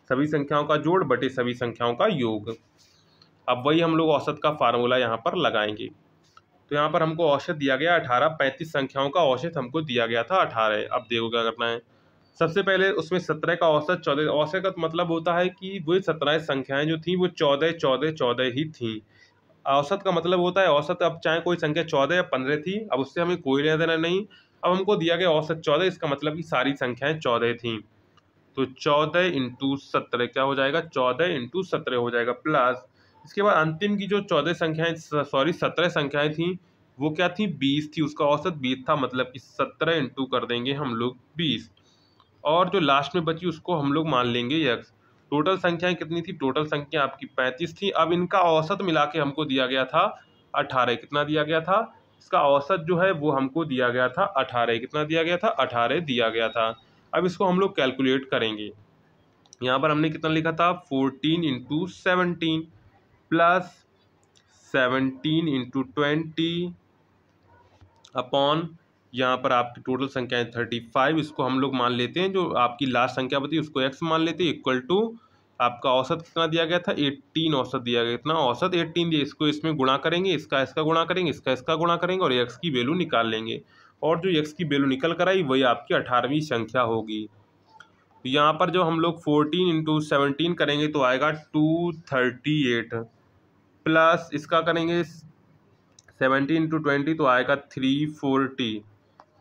सभी संख्याओं का जोड़ बटे सभी संख्याओं का योग। अब वही हम लोग औसत का फार्मूला यहाँ पर लगाएंगे। तो यहाँ पर हमको औसत दिया गया 18, 35 संख्याओं का औसत हमको दिया गया था 18। अब देखो क्या करना है। सबसे पहले उसमें 17 का औसत 14, औसत का मतलब होता है कि वो 17 संख्याएं जो थी वो 14 14 14 ही थी। औसत का मतलब होता है औसत, अब चाहे कोई संख्या 14 या 15 थी, अब उससे हमें कोई लेना देना नहीं। अब हमको दिया गया औसत 14, इसका मतलब कि सारी संख्याएं 14 थी। तो 14 इंटू 17 क्या हो जाएगा? 14 इंटू 17 हो जाएगा, प्लस इसके बाद अंतिम की जो 14 संख्याएं, सॉरी 17 संख्याएं थी, वो क्या थी? 20 थी, उसका औसत 20 था, मतलब कि 17 इंटू कर देंगे हम लोग 20, और जो लास्ट में बची उसको हम लोग मान लेंगे x। टोटल संख्याएं कितनी थी? टोटल संख्या आपकी 35 थी। अब इनका औसत मिला के हमको दिया गया था 18। कितना दिया गया था? इसका औसत जो है वो हमको दिया गया था 18। कितना दिया गया था? 18 दिया गया था। अब इसको हम लोग कैलकुलेट करेंगे। यहाँ पर हमने कितना लिखा था? 14 इंटू 17 प्लस 17 इंटू 20 अपॉन, यहाँ पर आपकी टोटल संख्या है 35, इसको हम लोग मान लेते हैं, जो आपकी लास्ट संख्या बची उसको x मान लेते हैं, इक्वल टू आपका औसत कितना दिया गया था? 18 औसत दिया गया। इतना औसत 18 दिया, इसको इसमें गुणा करेंगे, इसका इसका गुणा करेंगे, इसका इसका गुणा करेंगे और x की वैल्यू निकाल लेंगे, और जो x की वैल्यू निकल कर आई वही आपकी 18वीं संख्या होगी। तो यहाँ पर जो हम लोग 14 इंटू 17 करेंगे तो आएगा 238, प्लस इसका करेंगे 17 इंटू 20 तो आएगा 340,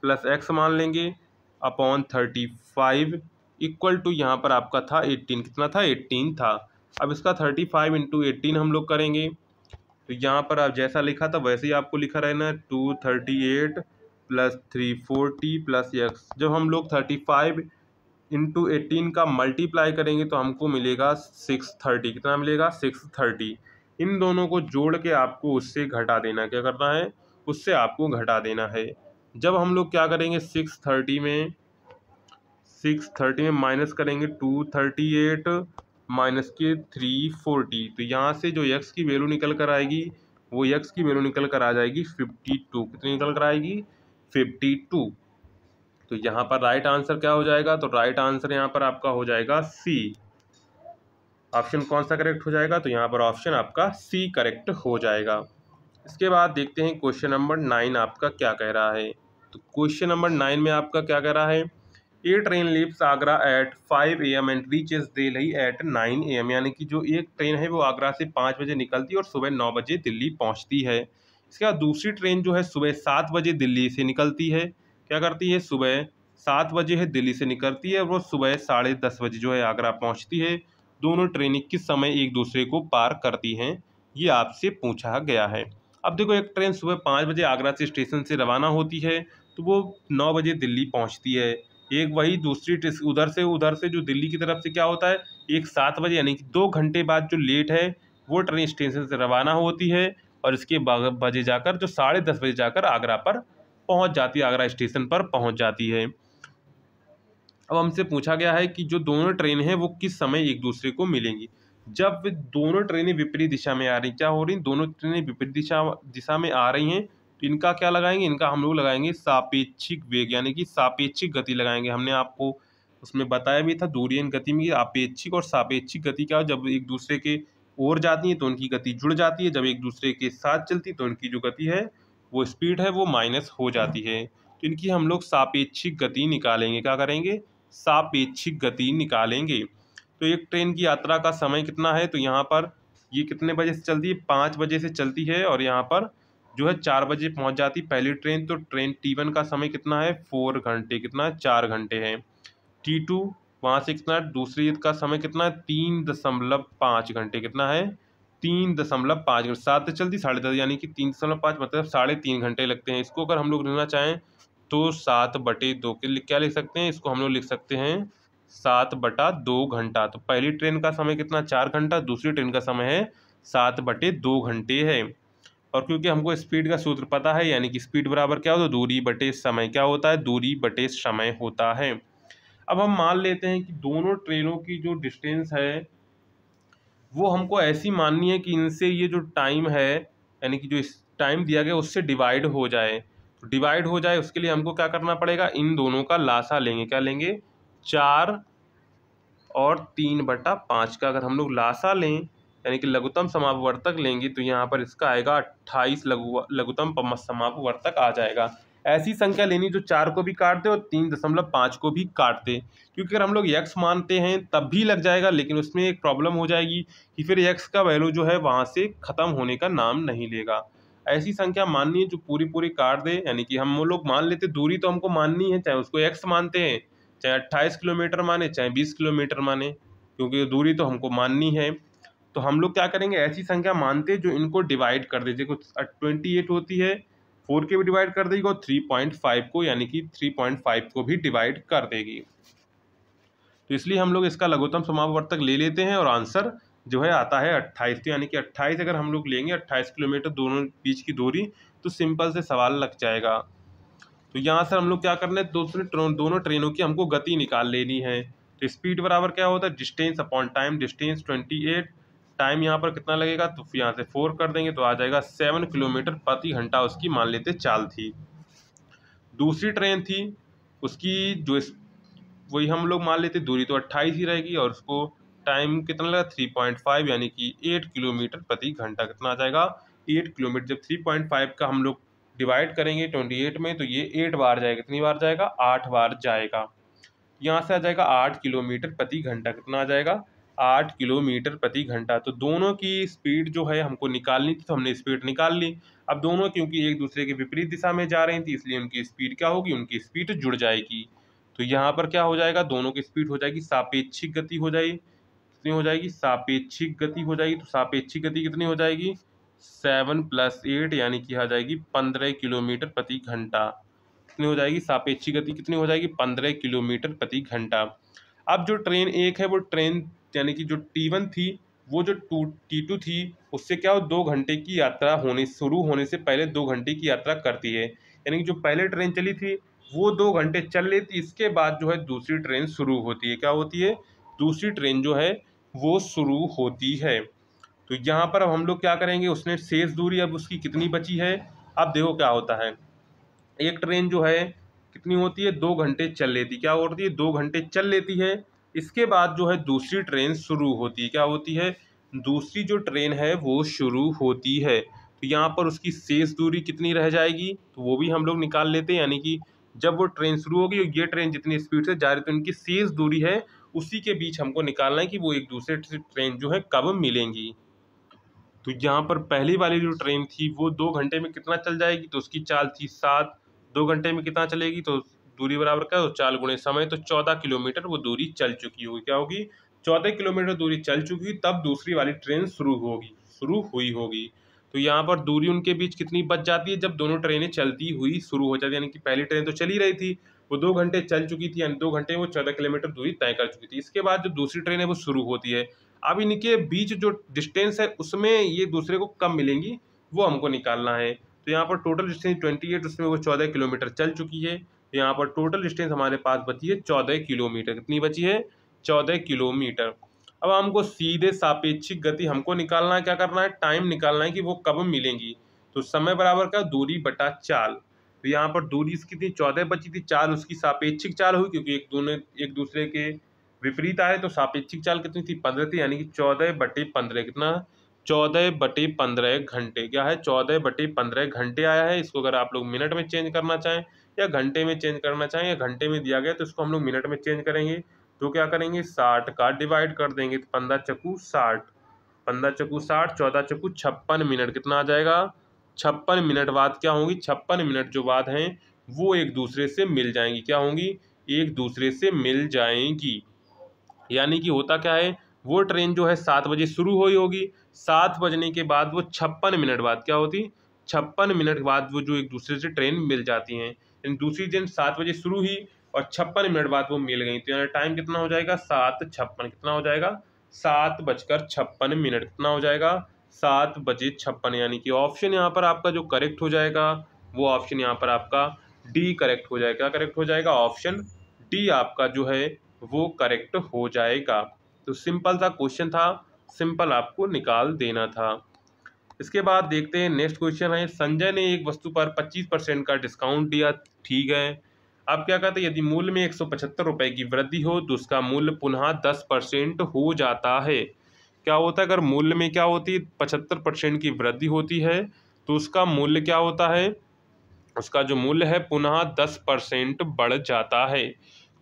प्लस x मान लेंगे अपॉन 35 इक्वल टू, यहाँ पर आपका था 18। कितना था? 18 था। अब इसका 35 इंटू 18 हम लोग करेंगे, तो यहाँ पर आप जैसा लिखा था वैसे ही आपको लिखा रहना है, 238 प्लस 340 प्लस x। जब हम लोग 35 इंटू 18 का मल्टीप्लाई करेंगे तो हमको मिलेगा 630। कितना मिलेगा? 630। इन दोनों को जोड़ के आपको उससे घटा देना। क्या करना है? उससे आपको घटा देना है। जब हम लोग क्या करेंगे, 630 में माइनस करेंगे 238 माइनस के 340, तो यहाँ से जो x की वैल्यू निकल कर आएगी वो x की वैल्यू निकल कर आ जाएगी 52। कितनी निकल कर आएगी? 52। तो यहाँ पर राइट आंसर क्या हो जाएगा? तो राइट आंसर यहाँ पर आपका हो जाएगा सी। ऑप्शन कौन सा करेक्ट हो जाएगा? तो यहाँ पर ऑप्शन आपका सी करेक्ट हो जाएगा। इसके बाद देखते हैं क्वेश्चन नंबर 9 आपका क्या कह रहा है। तो क्वेश्चन नंबर 9 में आपका क्या कह रहा है? A train leaves Agra at 5 AM and reaches Delhi at 9 AM, यानी कि जो एक ट्रेन है वो आगरा से 5 बजे निकलती है और सुबह 9 बजे दिल्ली पहुंचती है। इसके बाद दूसरी ट्रेन जो है सुबह 7 बजे दिल्ली से निकलती है। क्या करती है? सुबह 7 बजे है दिल्ली से निकलती है, वो सुबह 10:30 बजे जो है आगरा पहुंचती है। दोनों ट्रेनें किस समय एक दूसरे को पार करती हैं, ये आपसे पूछा गया है। अब देखो एक ट्रेन सुबह 5 बजे आगरा से स्टेशन से रवाना होती है तो वो 9 बजे दिल्ली पहुंचती है। एक वही दूसरी उधर से जो दिल्ली की तरफ से क्या होता है, एक 7 बजे यानी कि 2 घंटे बाद जो लेट है वो ट्रेन स्टेशन से रवाना होती है और इसके बजे जाकर जो 10:30 बजे जाकर आगरा पर पहुंच जाती है, आगरा स्टेशन पर पहुंच जाती है। अब हमसे पूछा गया है कि जो दोनों ट्रेन हैं वो किस समय एक दूसरे को मिलेंगी। जब दोनों ट्रेनें विपरीत दिशा में आ रही, क्या हो रही? दोनों ट्रेनें विपरीत दिशा में आ रही हैं, तो इनका क्या लगाएंगे? इनका हम लोग लगाएंगे सापेक्षिक वेग, यानी कि सापेक्षिक गति लगाएंगे। हमने आपको उसमें बताया भी था दूरियन गति में आपेक्षिक और सापेक्षिक गति क्या, जब एक दूसरे के ओर जाती है तो उनकी गति जुड़ जाती है, जब एक दूसरे के साथ चलती तो उनकी जो गति है वो स्पीड है वो माइनस हो जाती है। तो इनकी हम लोग सापेक्षिक गति निकालेंगे। क्या करेंगे? सापेक्षिक गति निकालेंगे। तो एक ट्रेन की यात्रा का समय कितना है? तो यहाँ पर ये कितने बजे से चलती है? 5 बजे से चलती है और यहाँ पर जो है 4 बजे पहुँच जाती पहली ट्रेन। तो ट्रेन T1 का समय कितना है? 4 घंटे। कितना? 4 घंटे है। T2 वहाँ से कितना? दूसरी का समय कितना है? 3.5 घंटे। कितना है? 3.5 घंटे, 7 से चलती 10:30 यानी कि 3.5 मतलब 3.5 घंटे लगते हैं। इसको अगर हम लोग लेना चाहें तो 7/2 के क्या लिख सकते हैं, इसको हम लोग लिख सकते हैं 7/2 घंटा। तो पहली ट्रेन का समय कितना 4 घंटा, दूसरी ट्रेन का समय है 7/2 घंटे है। और क्योंकि हमको स्पीड का सूत्र पता है, यानी कि स्पीड बराबर क्या होता है, दूरी बटे समय। क्या होता है, दूरी बटे समय होता है। अब हम मान लेते हैं कि दोनों ट्रेनों की जो डिस्टेंस है वो हमको ऐसी माननी है कि इनसे ये जो टाइम है, यानी कि जो इस टाइम दिया गया उससे डिवाइड हो जाए। तो डिवाइड हो जाए उसके लिए हमको क्या करना पड़ेगा, इन दोनों का लासा लेंगे। क्या लेंगे, 4 और 3/5 का अगर हम लोग लासा लें, यानी कि लघुत्तम समापवर्तक लेंगे, तो यहाँ पर इसका आएगा 28 लघुत्तम समापवर्तक आ जाएगा। ऐसी संख्या लेनी जो 4 को भी काट दे और 3.5 को भी काट दे, क्योंकि अगर हम लोग x मानते हैं तब भी लग जाएगा, लेकिन उसमें एक प्रॉब्लम हो जाएगी कि फिर x का वैल्यू जो है वहाँ से ख़त्म होने का नाम नहीं लेगा। ऐसी संख्या माननी है जो पूरी पूरी काट दे, यानी कि हम लोग मान लेते दूरी तो हमको माननी है, चाहे उसको x मानते हैं, चाहे 28 किलोमीटर माने, चाहे 20 किलोमीटर माने, क्योंकि दूरी तो हमको माननी है। तो हम लोग क्या करेंगे, ऐसी संख्या मानते जो इनको डिवाइड कर दीजिए। कुछ 28 होती है, 4 के भी डिवाइड कर देगी और 3.5 को, यानी कि 3.5 को भी डिवाइड कर देगी। तो इसलिए हम लोग इसका लघुत्तम समापवर्तक ले लेते हैं और आंसर जो है आता है 28। तो यानी कि 28 अगर हम लोग लेंगे, 28 किलोमीटर दोनों बीच की दूरी, तो सिंपल से सवाल लग जाएगा। तो यहाँ से हम लोग क्या करना है, दोनों ट्रेनों की हमको गति निकाल लेनी है। तो स्पीड बराबर क्या होता है, distance upon time. Distance 28, time यहाँ पर कितना लगेगा, तो यहाँ से 4 कर देंगे तो आ जाएगा 7 किलोमीटर प्रति घंटा उसकी मान लेते चाल थी। दूसरी ट्रेन थी उसकी जो वही हम लोग मान लेते दूरी तो 28 ही रहेगी, और उसको टाइम कितना लगा 3.5, यानी कि 8 किलोमीटर प्रति घंटा। कितना आ जाएगा, 8 किलोमीटर। जब 3.5 का हम लोग डिवाइड करेंगे 28 में, तो ये 8 बार जाएगा। कितनी बार जाएगा, 8 बार जाएगा। यहाँ से आ जाएगा 8 किलोमीटर प्रति घंटा। कितना आ जाएगा, 8 किलोमीटर प्रति घंटा। तो दोनों की स्पीड जो है हमको निकालनी थी, तो हमने स्पीड निकाल ली। अब दोनों क्योंकि एक दूसरे के विपरीत दिशा में जा रही थी, इसलिए उनकी स्पीड क्या होगी, उनकी स्पीड जुड़ जाएगी। तो यहाँ पर क्या हो जाएगा, दोनों की स्पीड हो जाएगी सापेक्षिक गति हो जाएगी। कितनी हो जाएगी, सापेक्षिक गति हो जाएगी। तो सापेक्षिक गति कितनी हो जाएगी, 7 + 8 यानी कि आ जाएगी 15 किलोमीटर प्रति घंटा। कितनी हो जाएगी, सापेक्षिक गति कितनी हो जाएगी, 15 किलोमीटर प्रति घंटा। अब जो ट्रेन एक है वो ट्रेन, यानी कि जो T1 थी, वो जो T2 थी, उससे क्या हो, 2 घंटे की यात्रा शुरू होने से पहले 2 घंटे की यात्रा करती है। यानी कि जो पहले ट्रेन चली थी वो 2 घंटे चल लेती, इसके बाद जो है दूसरी ट्रेन शुरू होती है। क्या होती है, दूसरी ट्रेन जो है वो शुरू होती है। तो यहाँ पर अब हम लोग क्या करेंगे, उसने शेष दूरी अब उसकी कितनी बची है। अब देखो क्या होता है, एक ट्रेन जो है कितनी होती है, 2 घंटे चल लेती। क्या होती है, 2 घंटे चल लेती है। इसके बाद जो है दूसरी ट्रेन शुरू होती है। क्या होती है, दूसरी जो ट्रेन है वो शुरू होती है। तो यहाँ पर उसकी शेष दूरी कितनी रह जाएगी, तो वो भी हम लोग निकाल लेते हैं। यानी कि जब वो ट्रेन शुरू होगी, ये ट्रेन जितनी स्पीड से जा रही है, तो उनकी शेष दूरी है उसी के बीच हमको निकालना है कि वो एक दूसरे ट्रेन जो है कब मिलेंगी। तो यहाँ पर पहली वाली जो ट्रेन थी वो 2 घंटे में कितना चल जाएगी, तो उसकी चाल थी 7। 2 घंटे में कितना चलेगी, तो दूरी बराबर क्या हो, चाल गुणे समय। तो 14 किलोमीटर वो दूरी चल चुकी होगी। क्या होगी, 14 किलोमीटर दूरी चल चुकी, तब दूसरी वाली ट्रेन शुरू हुई होगी। तो यहाँ पर दूरी उनके बीच कितनी बच जाती है, जब दोनों ट्रेनें चलती हुई शुरू हो जाती है। यानी कि पहली ट्रेन तो चल ही रही थी, वो 2 घंटे चल चुकी थी, यानी 2 घंटे में वो 14 किलोमीटर दूरी तय कर चुकी थी। इसके बाद जो दूसरी ट्रेन है वो शुरू होती है। अब इनके बीच जो डिस्टेंस है उसमें ये दूसरे को कब मिलेंगी, वो हमको निकालना है। तो यहाँ पर टोटल डिस्टेंस 28, उसमें वो 14 किलोमीटर चल चुकी है। तो यहाँ पर टोटल डिस्टेंस हमारे पास बची है 14 किलोमीटर। कितनी बची है, 14 किलोमीटर। अब हमको सीधे सापेक्षिक गति हमको निकालना है, क्या करना है, टाइम निकालना है कि वो कब मिलेंगी। तो समय बराबर का दूरी बटा चाल। तो यहाँ पर दूरी इसकी थी 14 बची थी, चाल उसकी सापेक्षिक चाल हुई, क्योंकि एक दूसरे के विपरीत आए। तो सापेक्षिक चाल कितनी थी, 15 थी, यानी कि 14/15। कितना, 14/15 घंटे। क्या है, 14/15 घंटे आया है। इसको अगर आप लोग मिनट में चेंज करना चाहें या घंटे में चेंज करना चाहें, या घंटे में दिया गया तो इसको हम लोग मिनट में चेंज करेंगे। तो क्या करेंगे, 60 का डिवाइड कर देंगे, तो 15 चक्कू 60, 15 चक्कू 60, 14 चक्कू 56 मिनट। कितना आ जाएगा, 56 मिनट बाद क्या होंगी, 56 मिनट जो बाद हैं वो एक दूसरे से मिल जाएंगी। क्या होंगी, एक दूसरे से मिल जाएंगी। यानी कि होता क्या है, वो ट्रेन जो है 7 बजे शुरू हुई होगी, 7 बजने के बाद वो 56 मिनट बाद क्या होती, 56 मिनट बाद वो जो एक दूसरे से ट्रेन मिल जाती हैं। यानी दूसरी ट्रेन 7 बजे शुरू हुई और 56 मिनट बाद वो मिल गई, तो यहाँ टाइम कितना हो जाएगा 7:56, कितना हो जाएगा 7:56, कितना हो जाएगा 7:56, यानी कि ऑप्शन यहाँ पर आपका जो करेक्ट हो जाएगा वो ऑप्शन यहाँ पर आपका डी करेक्ट हो जाएगा। क्या करेक्ट हो जाएगा, ऑप्शन डी आपका जो है वो करेक्ट हो जाएगा। तो सिंपल सा क्वेश्चन था, सिंपल आपको निकाल देना था। इसके बाद देखते हैं नेक्स्ट क्वेश्चन है, संजय ने एक वस्तु पर 25% का डिस्काउंट दिया, ठीक है। अब क्या कहते हैं, यदि मूल्य में 175 रुपये की वृद्धि हो तो उसका मूल्य पुनः 10% हो जाता है। क्या होता है, अगर मूल्य में क्या होती है 75% की वृद्धि होती है तो उसका मूल्य क्या होता है, उसका जो मूल्य है पुनः 10% बढ़ जाता है।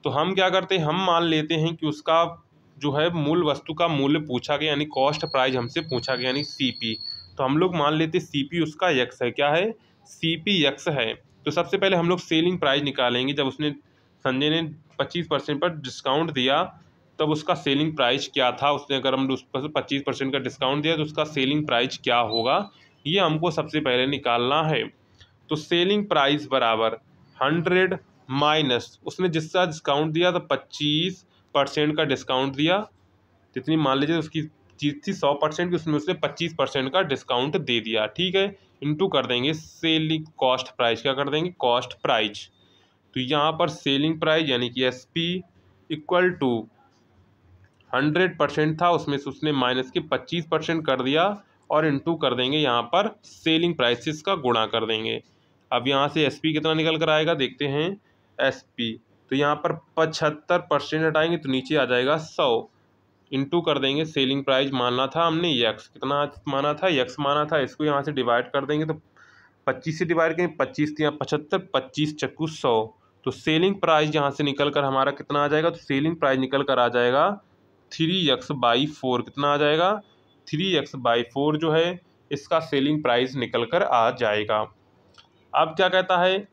तो हम क्या करते हैं, हम मान लेते हैं कि उसका जो है मूल वस्तु का मूल्य पूछा गया, यानी कॉस्ट प्राइस हमसे पूछा गया, यानी सीपी। तो हम लोग मान लेते हैं सीपी उसका एक्स है, क्या है, सीपी एक्स है। तो सबसे पहले हम लोग सेलिंग प्राइस निकालेंगे। जब उसने संजय ने 25% पर डिस्काउंट दिया तब उसका सेलिंग प्राइस क्या था, उसने अगर हम उस पर 25% का डिस्काउंट दिया तो उसका सेलिंग प्राइस क्या होगा, ये हमको सबसे पहले निकालना है। तो सेलिंग प्राइस बराबर 100 माइनस उसने जिसका डिस्काउंट दिया तो 25% का डिस्काउंट दिया, जितनी मान लीजिए उसकी चीज़ थी 100% की, उसमें उसने 25% का डिस्काउंट दे दिया, ठीक है। इंटू कर देंगे सेलिंग कॉस्ट प्राइस, क्या कर देंगे कॉस्ट प्राइस। तो यहाँ पर सेलिंग प्राइस यानी कि SP इक्वल टू 100% था, उसमें से उसने माइनस के 25% कर दिया और इंटू कर देंगे यहाँ पर सेलिंग प्राइसेस का गुणा कर देंगे। अब यहाँ से SP कितना निकल कर आएगा देखते हैं, SP तो यहाँ पर 75% हटाएंगे तो नीचे आ जाएगा 100, इंटू कर देंगे सेलिंग प्राइस मानना था हमने x, कितना माना था x माना था, इसको यहाँ से डिवाइड कर देंगे तो 25 से डिवाइड करेंगे, 25 यहाँ 75, 25 चक्कू 100, तो सेलिंग प्राइस यहाँ से निकल कर हमारा कितना आ जाएगा, तो सेलिंग प्राइस निकल कर आ जाएगा 3x/4, कितना आ जाएगा 3x/4 जो है इसका सेलिंग प्राइस निकल कर आ जाएगा। अब क्या कहता है,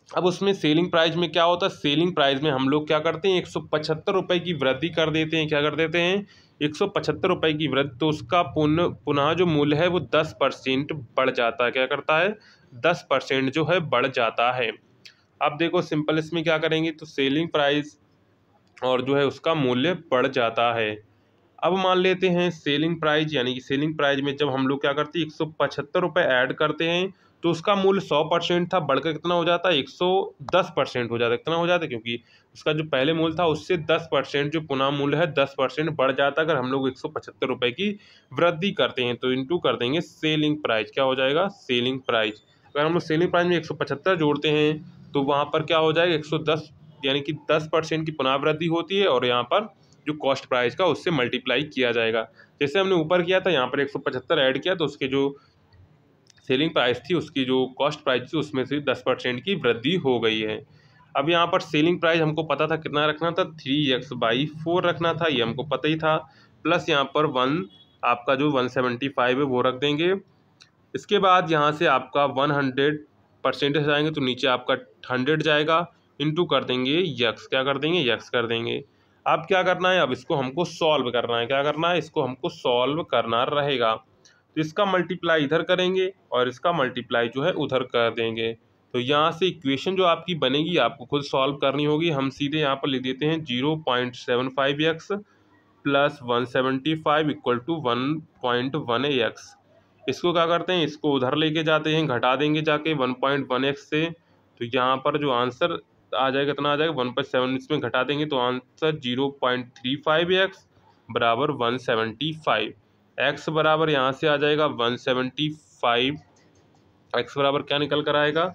अब उसमें सेलिंग प्राइस में क्या होता है, सेलिंग प्राइस में हम लोग क्या करते हैं 175 रुपये की वृद्धि कर देते हैं, क्या कर देते हैं 175 रुपये की वृद्धि, तो उसका पुनः जो मूल्य है वो 10% बढ़ जाता है, क्या करता है 10% जो है बढ़ जाता है। अब देखो सिंपल इसमें क्या करेंगे, तो सेलिंग प्राइस और जो है उसका मूल्य बढ़ जाता है। अब मान लेते हैं सेलिंग प्राइस, यानी कि सेलिंग प्राइस में जब हम लोग क्या करते हैं 175 रुपये ऐड करते हैं तो उसका मूल्य 100% था, बढ़कर कितना हो जाता है 110% हो जाता है, कितना हो जाता है, क्योंकि उसका जो पहले मूल्य था उससे 10% जो पुनः मूल्य है 10% बढ़ जाता है। अगर हम लोग 175 रुपये की वृद्धि करते हैं तो इंटू कर देंगे सेलिंग प्राइस, क्या हो जाएगा सेलिंग प्राइस। अगर हम लोग सेलिंग प्राइस में 175 जोड़ते हैं तो वहाँ पर क्या हो जाएगा 110, यानी कि 10% की पुनः वृद्धि होती है और यहाँ पर जो कॉस्ट प्राइस का उससे मल्टीप्लाई किया जाएगा। जैसे हमने ऊपर किया था यहाँ पर 175 ऐड किया तो उसके जो सेलिंग प्राइस थी उसकी जो कॉस्ट प्राइस थी उसमें से 10% की वृद्धि हो गई है। अब यहाँ पर सेलिंग प्राइस हमको पता था कितना रखना था 3x/4 रखना था, ये हमको पता ही था, प्लस यहाँ पर 1 आपका जो 175 है वो रख देंगे। इसके बाद यहाँ से आपका 100% जाएंगे तो नीचे आपका 100 जाएगा, इंटू कर देंगे यक्स, क्या कर देंगे यक्स कर देंगे। अब क्या करना है, अब इसको हमको सॉल्व करना है, क्या करना है इसको हमको सॉल्व करना रहेगा। तो इसका मल्टीप्लाई इधर करेंगे और इसका मल्टीप्लाई जो है उधर कर देंगे। तो यहाँ से इक्वेशन जो आपकी बनेगी आपको खुद सॉल्व करनी होगी। हम सीधे यहाँ पर लिख देते हैं 0.75x plus 175 equal to 1.1x। इसको क्या करते हैं, इसको उधर लेके जाते हैं, घटा देंगे जाके 1.1x से, तो यहाँ पर जो आंसर आ जाएगा कितना आ जाएगा 1.7, इसमें घटा देंगे तो आंसर 0.35x बराबर 175। x बराबर यहाँ से आ जाएगा 175, x बराबर क्या निकल कर आएगा,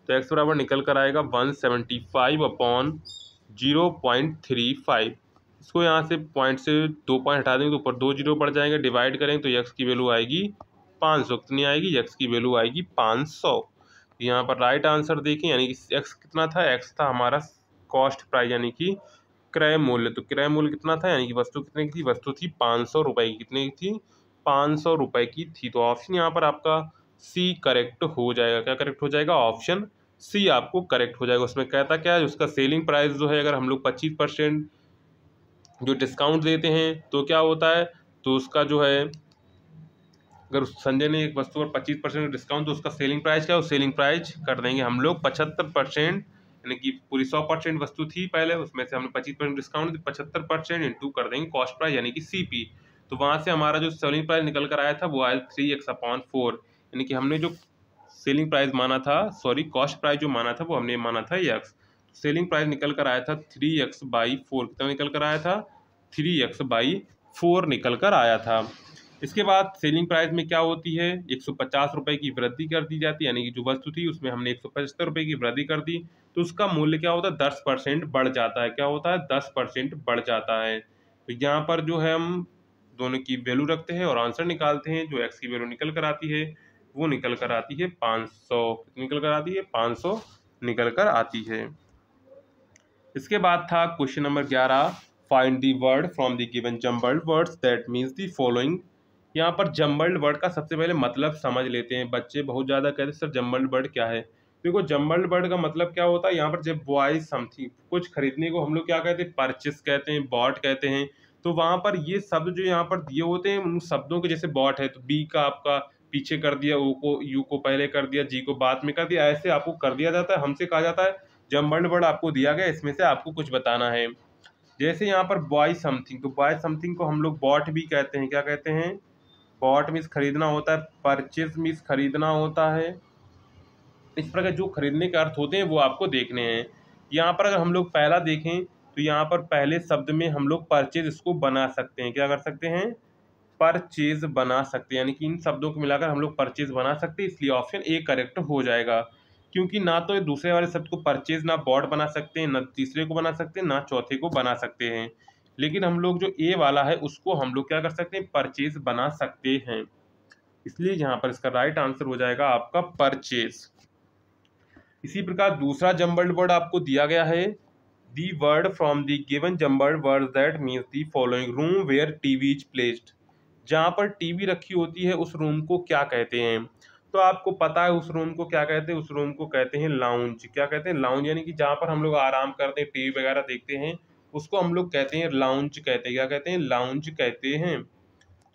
तो x बराबर निकल कर आएगा 175/0.35। इसको यहाँ से पॉइंट से 2 पॉइंट हटा देंगे तो ऊपर 2 जीरो बढ़ जाएंगे, डिवाइड करेंगे तो x की वैल्यू आएगी 500, कितनी आएगी x की वैल्यू आएगी 500। यहाँ पर राइट आंसर देखें, यानी कि x कितना था, x था हमारा कॉस्ट प्राइस यानी कि क्रय मूल्य। तो क्रय मूल्य कितना था, यानी कि वस्तु कितने की थी, वस्तु थी 500 रुपये की, कितने की थी 500 रुपये की थी। तो ऑप्शन यहाँ पर आपका सी करेक्ट हो जाएगा, क्या करेक्ट हो जाएगा, ऑप्शन सी आपको करेक्ट हो जाएगा। उसमें कहता क्या है, उसका सेलिंग प्राइस जो है अगर हम लोग 25% जो डिस्काउंट देते हैं तो क्या होता है, तो उसका जो है, अगर संजय ने एक वस्तु पर 25% डिस्काउंट, तो उसका सेलिंग प्राइस क्या है, सेलिंग प्राइस कर देंगे हम लोग 75%, यानी कि पूरी 100% वस्तु थी पहले, उसमें से हमने 25% डिस्काउंट 75% इंटू कर देंगे कॉस्ट प्राइस यानी कि CP। तो वहाँ से हमारा जो सेलिंग प्राइस निकल कर आया था वो आया 3x/4, यानी कि हमने जो सेलिंग प्राइस माना था, सॉरी कॉस्ट प्राइस जो माना था वो हमने माना था x। सेलिंग प्राइस निकल कर आया था 3x/4, कितना निकल कर आया था, 3x/4 निकल कर आया था। इसके बाद सेलिंग प्राइस में क्या होती है, 150 रुपये की वृद्धि कर दी जाती है, यानी कि जो वस्तु थी उसमें हमने 175 रुपये की वृद्धि कर दी, तो उसका मूल्य क्या होता है, 10% बढ़ जाता है। क्या होता है, 10% बढ़ जाता है। तो यहाँ पर जो है हम दोनों की वैल्यू रखते हैं और आंसर निकालते हैं। जो एक्स की वैल्यू निकल कर आती है वो निकल कर आती है 500। कितनी निकल कर आती है, 500 निकल कर आती है। इसके बाद था question number 11, find the word from the given jumbled words that means the following. यहाँ पर जम्बल्ड वर्ड का सबसे पहले मतलब समझ लेते हैं। बच्चे बहुत ज़्यादा कहते हैं सर जम्बल्ड वर्ड क्या है। देखो जम्बल्ड वर्ड का मतलब क्या होता है, यहाँ पर जब बाय समथिंग, कुछ खरीदने को हम लोग क्या कहते हैं, परचेस कहते हैं, बॉट कहते हैं। तो वहाँ पर ये शब्द जो यहाँ पर दिए होते हैं उन शब्दों के, जैसे बॉट है तो बी का आपका पीछे कर दिया, ओ को यू को पहले कर दिया, जी को बाद में कर दिया, ऐसे आपको कर दिया जाता है। हमसे कहा जाता है जम्बल्ड वर्ड आपको दिया गया, इसमें से आपको कुछ बताना है। जैसे यहाँ पर बॉय समथिंग, तो बॉय समथिंग को हम लोग बॉट भी कहते हैं। क्या कहते हैं, बॉट मीन्स खरीदना होता है, परचेज मीन्स खरीदना होता है। इस प्रकार जो खरीदने के अर्थ होते हैं वो आपको देखने हैं। यहाँ पर अगर हम लोग पहला देखें तो यहाँ पर पहले शब्द में हम लोग परचेज इसको बना सकते हैं। क्या कर सकते हैं, परचेज बना सकते हैं, यानी कि इन शब्दों को मिलाकर हम लोग परचेज बना सकते हैं, इसलिए ऑप्शन ए करेक्ट हो जाएगा। क्योंकि ना तो ये दूसरे वाले शब्द को परचेज ना बॉट बना सकते हैं, ना तीसरे को बना सकते हैं, ना चौथे को बना सकते हैं। लेकिन हम लोग जो ए वाला है उसको हम लोग क्या कर सकते हैं, परचेज बना सकते हैं। इसलिए यहाँ पर इसका राइट आंसर हो जाएगा आपका परचेज। इसी प्रकार दूसरा जम्बल्ड वर्ड आपको दिया गया है, the word from the given jumbled word that means the following, room where TV is placed. जहाँ पर टीवी रखी होती है उस रूम को क्या कहते हैं। तो आपको पता है उस रूम को क्या कहते हैं, उस रूम को कहते हैं लाउंज। क्या कहते हैं, लाउंज, यानी कि जहाँ पर हम लोग आराम करते हैं, टीवी वगैरह देखते हैं, उसको हम लोग कहते हैं लाउंज कहते हैं। क्या कहते हैं, लाउंज कहते हैं।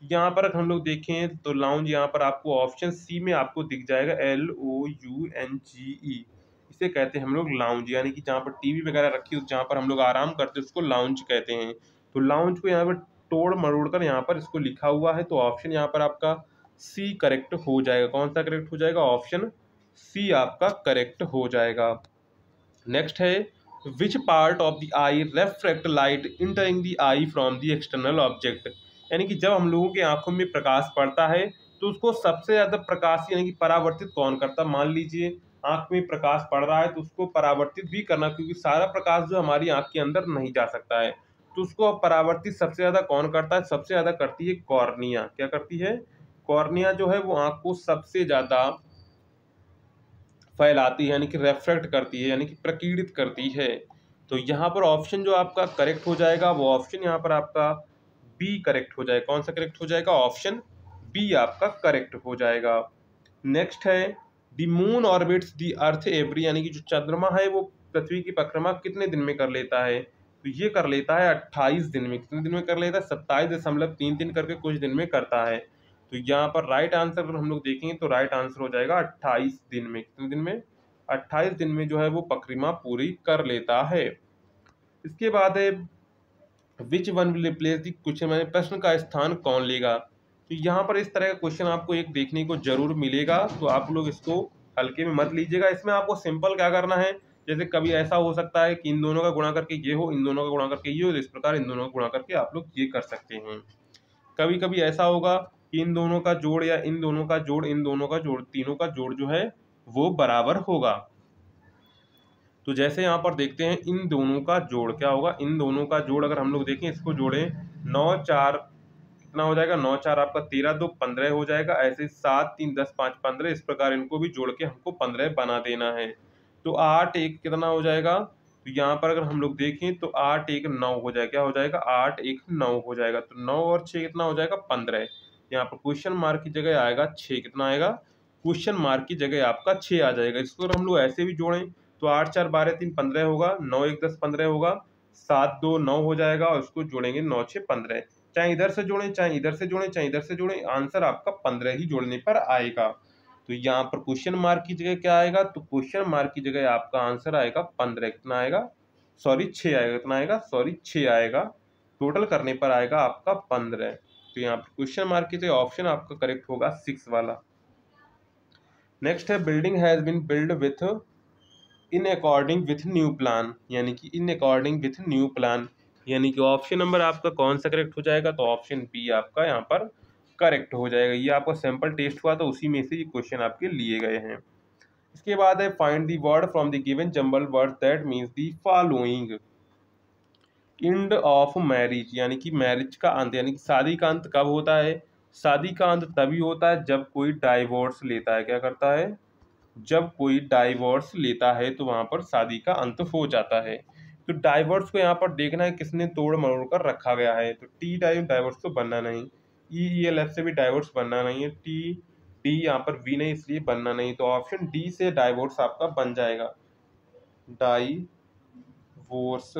यहाँ पर अगर हम लोग देखें तो लाउंज यहाँ पर आपको ऑप्शन सी में आपको दिख जाएगा, LOUNGE। इसे कहते हैं हम लोग लाउंज, यानी कि जहाँ पर टीवी वगैरह रखी हो, जहाँ पर हम लोग आराम करते हैं उसको लाउंज कहते हैं। तो लाउंज को यहाँ पर तोड़ मरोड़ कर यहाँ पर इसको लिखा हुआ है, तो ऑप्शन यहाँ पर आपका सी करेक्ट हो जाएगा। कौन सा करेक्ट हो जाएगा, ऑप्शन सी आपका करेक्ट हो जाएगा। नेक्स्ट है, which part of the eye refract light entering the eye from the external object. यानी कि जब हम लोगों की आंखों में प्रकाश पड़ता है तो उसको सबसे ज़्यादा प्रकाश यानी कि परावर्तित कौन करता है। मान लीजिए आंख में प्रकाश पड़ रहा है तो उसको परावर्तित भी करना, क्योंकि सारा प्रकाश जो हमारी आंख के अंदर नहीं जा सकता है, तो उसको परावर्तित सबसे ज़्यादा कौन करता है, सबसे ज़्यादा करती है कॉर्निया। क्या करती है, कॉर्निया जो है वो आंख को सबसे ज़्यादा फैलाती है, यानी कि रेफ्रेक्ट करती है, यानी कि प्रकीर्णित करती है। तो यहाँ पर ऑप्शन जो आपका करेक्ट हो जाएगा वो ऑप्शन यहाँ पर आपका बी करेक्ट हो जाएगा। कौन सा करेक्ट हो जाएगा, ऑप्शन बी आपका करेक्ट हो जाएगा। नेक्स्ट है, the moon orbits the earth every, यानी कि जो चंद्रमा है वो पृथ्वी की परिक्रमा कितने दिन में कर लेता है। तो ये कर लेता है 28 दिन में। कितने दिन में कर लेता है, 27.33 करके कुछ दिन में करता है। तो यहाँ पर राइट आंसर अगर हम लोग देखेंगे तो राइट आंसर हो जाएगा 28 दिन में। कितने दिन में, 28 दिन में जो है वो परिक्रमा पूरी कर लेता है। इसके बाद है, which one will replace the question, मैंने प्रश्न का स्थान कौन लेगा। तो यहाँ पर इस तरह का क्वेश्चन आपको एक देखने को जरूर मिलेगा, तो आप लोग इसको हल्के में मत लीजिएगा। इसमें आपको सिंपल क्या करना है, जैसे कभी ऐसा हो सकता है कि इन दोनों का गुणा करके ये हो, इन दोनों का गुणा करके ये हो, इस प्रकार इन दोनों का गुणा करके आप लोग ये कर सकते हैं। कभी कभी ऐसा होगा कि इन दोनों का जोड़ या इन दोनों का जोड़, इन दोनों का जोड़, तीनों का जोड़ जो है वो बराबर होगा। तो जैसे यहाँ पर देखते हैं इन दोनों का जोड़ क्या होगा, इन दोनों का जोड़ अगर हम लोग देखें, इसको जोड़ें 9 4 कितना हो जाएगा, 9 4 आपका 13 2 15 हो जाएगा। ऐसे 7 3 10 5 15, इस प्रकार इनको भी जोड़ के हमको 15 बना देना है। तो 8 1 कितना हो जाएगा, तो यहाँ पर अगर हम लोग देखें तो 8 1 9 हो जाएगा। क्या हो जाएगा, 8 1 9 हो जाएगा। तो 9 और 6 कितना हो जाएगा, 15। यहाँ पर क्वेश्चन मार्क की जगह आएगा 6, कितना आएगा, क्वेश्चन मार्क की जगह आपका 6 आ जाएगा। इसको अगर हम लोग ऐसे भी जोड़ें तो 8 4 12 3 15 होगा, 9 1 10 15 होगा, 7 2 9 हो जाएगा और उसको जोड़ेंगे 9 6 15। चाहे इधर से जोड़ें, चाहे इधर से जोड़ें, चाहे इधर से जोड़ें, आंसर आपका 15 ही जोड़ने पर आएगा। तो यहाँ पर क्वेश्चन मार्क की जगह क्या आएगा, तो क्वेश्चन मार्क की जगह आपका आंसर आएगा 15। कितना आएगा, सॉरी 6 आएगा। कितना आएगा, सॉरी 6 आएगा। टोटल करने पर आएगा आपका 15। तो यहाँ पर क्वेश्चन मार्क की जगह ऑप्शन आपका करेक्ट होगा 6 वाला। नेक्स्ट है building has been build with in according with new plan, यानी कि in according with new plan, यानी कि ऑप्शन नंबर आपका कौन सा करेक्ट हो जाएगा, तो ऑप्शन बी आपका यहाँ पर करेक्ट हो जाएगा। ये आपका सैंपल टेस्ट हुआ तो उसी में से ये क्वेश्चन आपके लिए गए हैं। इसके बाद है find the word from the given jumble word that means the following. End of marriage, यानी कि मैरिज का अंत, यानी कि शादी का अंत कब होता है। शादी का अंत तभी होता है जब कोई डाइवोर्स लेता है। क्या करता है, जब कोई डाइवोर्स लेता है तो वहां पर शादी का अंत हो जाता है। तो डाइवोर्स को यहाँ पर देखना है किसने तोड़ मरोड़ कर रखा गया है। तो टी डाइवोर्स तो बनना नहीं, ई एल एफ से भी डाइवोर्स बनना नहीं है, टी डी यहाँ पर वी नहीं इसलिए बनना नहीं। तो ऑप्शन डी से डाइवोर्स आपका बन जाएगा, डाइवोर्स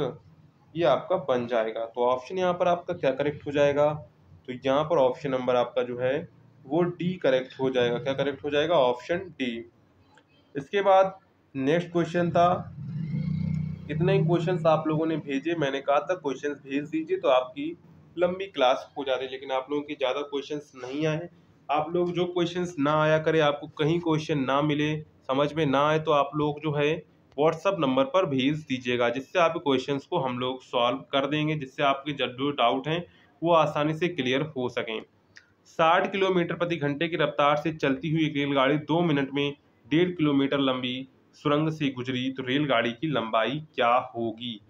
ये आपका बन जाएगा। तो ऑप्शन यहाँ पर आपका क्या करेक्ट हो जाएगा, तो यहाँ पर ऑप्शन नंबर आपका जो है वो डी करेक्ट हो जाएगा। क्या करेक्ट हो जाएगा, ऑप्शन डी। इसके बाद नेक्स्ट क्वेश्चन था, इतने ही क्वेश्चंस आप लोगों ने भेजे, मैंने कहा था क्वेश्चंस भेज दीजिए तो आपकी लंबी क्लास हो जाती, लेकिन आप लोगों के ज़्यादा क्वेश्चंस नहीं आए। आप लोग जो क्वेश्चंस ना आया करे, आपको कहीं क्वेश्चन ना मिले, समझ में ना आए, तो आप लोग जो है व्हाट्सअप नंबर पर भेज दीजिएगा, जिससे आपके क्वेश्चंस को हम लोग सॉल्व कर देंगे, जिससे आपके जो डाउट हैं वो आसानी से क्लियर हो सकें। 60 किलोमीटर प्रति घंटे की रफ्तार से चलती हुई एक रेलगाड़ी 2 मिनट में 1.5 किलोमीटर लंबी सुरंग से गुजरी तो रेलगाड़ी की लंबाई क्या होगी।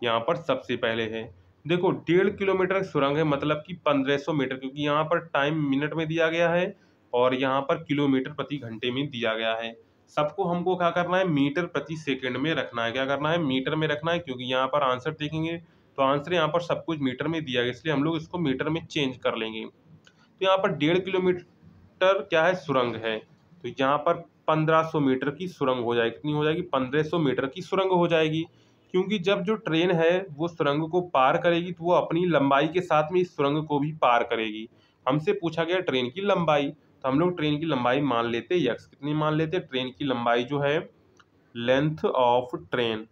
यहाँ पर सबसे पहले है, देखो 1.5 किलोमीटर सुरंग है, मतलब कि 1500 मीटर, क्योंकि यहाँ पर टाइम मिनट में दिया गया है और यहाँ पर किलोमीटर प्रति घंटे में दिया गया है। सबको हमको क्या करना है, मीटर प्रति सेकंड में रखना है। क्या करना है, मीटर में रखना है, क्योंकि यहाँ पर आंसर देखेंगे तो आंसर यहाँ पर सब कुछ मीटर में दिया गया, इसलिए हम लोग इसको मीटर में चेंज कर लेंगे। तो यहाँ पर 1.5 किलोमीटर क्या है, सुरंग है, तो यहाँ पर 1500 मीटर की सुरंग हो जाएगी। कितनी हो जाएगी, 1500 मीटर की सुरंग हो जाएगी, क्योंकि जब जो ट्रेन है वो सुरंग को पार करेगी तो वो अपनी लंबाई के साथ में इस सुरंग को भी पार करेगी। हमसे पूछा गया ट्रेन की लंबाई, तो हम लोग ट्रेन की लंबाई मान लेते हैं यक्स। कितनी मान लेते हैं, ट्रेन की लंबाई जो है, length of train,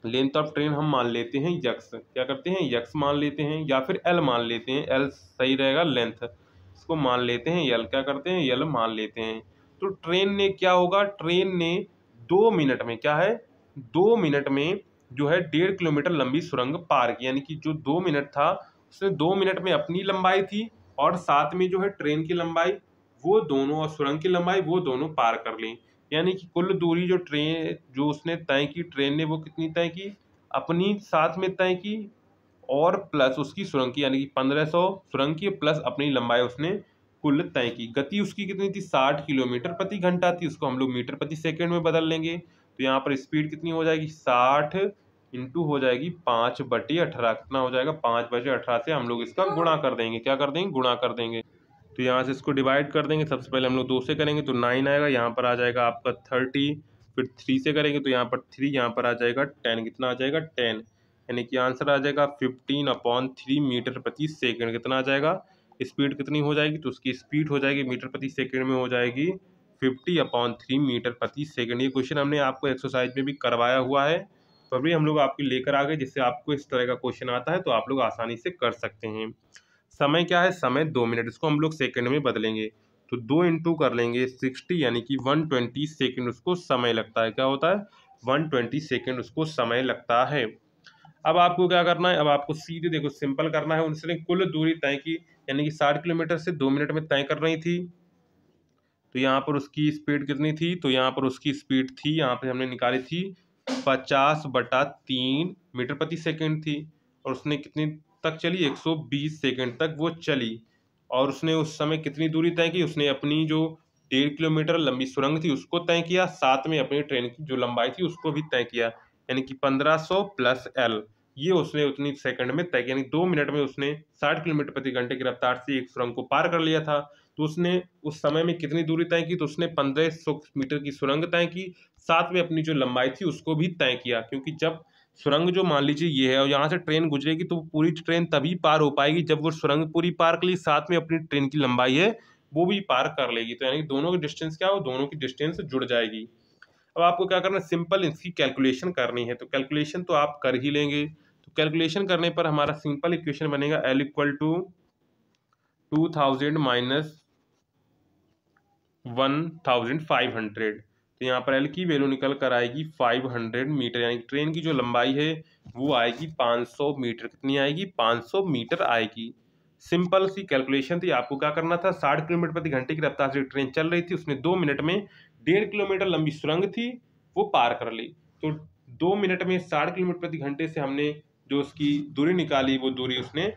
length of train हम मान लेते हैं यक्स। क्या करते हैं, यक्स मान लेते हैं, या फिर एल मान लेते हैं, एल सही रहेगा, लेंथ इसको मान लेते हैं एल। क्या करते हैं, एल मान लेते हैं। तो ट्रेन ने क्या होगा, ट्रेन ने 2 मिनट में, क्या है, 2 मिनट में जो है 1.5 किलोमीटर लंबी सुरंग पार की, यानी कि जो 2 मिनट था उसने 2 मिनट में अपनी लंबाई थी और साथ में जो है ट्रेन की लंबाई वो दोनों और सुरंग की लंबाई वो दोनों पार कर ली। यानी कि कुल दूरी जो ट्रेन जो उसने तय की, ट्रेन ने वो कितनी तय की, अपनी साथ में तय की और प्लस उसकी सुरंग की, यानी कि 1500 सुरंग की प्लस अपनी लंबाई उसने कुल तय की। गति उसकी कितनी थी, 60 किलोमीटर प्रति घंटा थी, उसको हम लोग मीटर प्रति सेकंड में बदल लेंगे। तो यहाँ पर स्पीड कितनी हो जाएगी, 60 इंटू हो जाएगी 5/18। कितना हो जाएगा, 5/18 से हम लोग इसका गुणा कर देंगे। क्या कर देंगे, गुणा कर देंगे। तो यहाँ से इसको डिवाइड कर देंगे। सबसे पहले हम लोग 2 से करेंगे तो 9 आएगा, यहाँ पर आ जाएगा आपका 30, फिर 3 से करेंगे तो यहाँ पर 3, यहाँ पर आ जाएगा 10। कितना आ जाएगा, 10, यानी कि आंसर आ जाएगा 15/3 मीटर प्रति सेकंड। कितना आ जाएगा, स्पीड कितनी हो जाएगी, तो उसकी स्पीड हो जाएगी मीटर प्रति सेकंड में हो जाएगी 50/3 मीटर प्रति सेकंड। ये क्वेश्चन हमने आपको एक्सरसाइज में भी करवाया हुआ है, तो अभी हम लोग आपके लेकर आ गए, जिससे आपको इस तरह का क्वेश्चन आता है तो आप लोग आसानी से कर सकते हैं। समय क्या है, समय 2 मिनट, इसको हम लोग सेकंड में बदलेंगे तो 2 इंटू कर लेंगे 60, यानी कि 120 सेकंड उसको समय लगता है। क्या होता है, 120 सेकंड उसको समय लगता है। अब आपको क्या करना है, अब आपको सीधे देखो सिंपल करना है। उसने कुल दूरी तय की, यानी कि 60 किलोमीटर से 2 मिनट में तय कर रही थी, तो यहाँ पर उसकी स्पीड कितनी थी, तो यहाँ पर उसकी स्पीड थी, यहाँ पर हमने निकाली थी 50/3 मीटर प्रति सेकंड थी, और उसने कितनी तक चली, 120 सेकंड तक वो चली। और उसने उस समय कितनी दूरी तय की, उसने अपनी जो 1.5 किलोमीटर लंबी सुरंग थी उसको तय किया, साथ में अपनी ट्रेन की जो लंबाई थी उसको भी तय किया, यानी कि 1500 प्लस एल, ये उसने उतनी सेकंड में तय किया। यानी 2 मिनट में उसने 60 किलोमीटर प्रति घंटे की रफ्तार से एक सुरंग को पार कर लिया था। तो उसने उस समय में कितनी दूरी तय की, तो उसने 1500 मीटर की सुरंग तय की, साथ में अपनी जो लंबाई थी उसको भी तय किया, क्योंकि जब सुरंग जो मान लीजिए ये है और यहाँ से ट्रेन गुजरेगी तो पूरी ट्रेन तभी पार हो पाएगी जब वो सुरंग पूरी पार कर ली, साथ में अपनी ट्रेन की लंबाई है वो भी पार कर लेगी। तो यानी कि दोनों की डिस्टेंस क्या हो, दोनों की डिस्टेंस जुड़ जाएगी। अब आपको क्या करना है, सिंपल इसकी कैलकुलेशन करनी है। तो कैलकुलेशन तो आप कर ही लेंगे। तो कैलकुलेशन करने पर हमारा सिंपल इक्वेशन बनेगा L इक्वल टू 2000 माइनस 1500। तो यहाँ पर एल की वैल्यू निकल कर आएगी 500 मीटर, यानी ट्रेन की जो लंबाई है वो आएगी 500 मीटर। कितनी आएगी, 500 मीटर आएगी। सिंपल सी कैलकुलेशन थी। आपको क्या करना था, 60 किलोमीटर प्रति घंटे की रफ्तार से ट्रेन चल रही थी, उसने 2 मिनट में 1.5 किलोमीटर लंबी सुरंग थी वो पार कर ली। तो 2 मिनट में 60 किलोमीटर प्रति घंटे से हमने जो उसकी दूरी निकाली, वो दूरी उसने,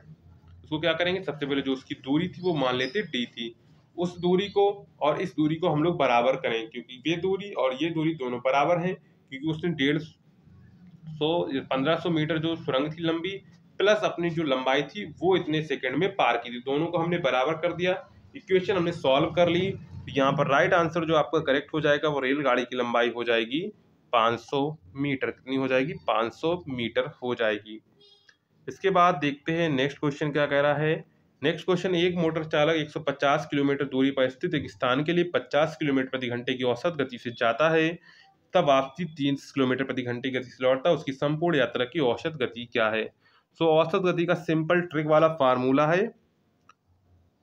उसको क्या करेंगे, सबसे पहले जो उसकी दूरी थी वो मान लेते डी थी। उस दूरी को और इस दूरी को हम लोग बराबर करें, क्योंकि ये दूरी और ये दूरी दोनों बराबर हैं, क्योंकि उसने 1500 मीटर जो सुरंग थी लंबी प्लस अपनी जो लंबाई थी वो इतने सेकंड में पार की थी। दोनों को हमने बराबर कर दिया, इक्वेशन हमने सॉल्व कर ली। तो यहाँ पर राइट आंसर जो आपका करेक्ट हो जाएगा वो रेलगाड़ी की लंबाई हो जाएगी 500 मीटर। कितनी हो जाएगी, 500 मीटर हो जाएगी। इसके बाद देखते हैं नेक्स्ट क्वेश्चन क्या कह रहा है। नेक्स्ट क्वेश्चन, एक मोटर चालक 150 किलोमीटर दूरी पर स्थित एक स्थान के लिए 50 किलोमीटर प्रति घंटे की औसत गति से जाता है, तब वापसी 30 किलोमीटर प्रति घंटे की गति से लौटता है, उसकी संपूर्ण यात्रा की औसत गति क्या है। सो औसत गति का सिंपल ट्रिक वाला फार्मूला है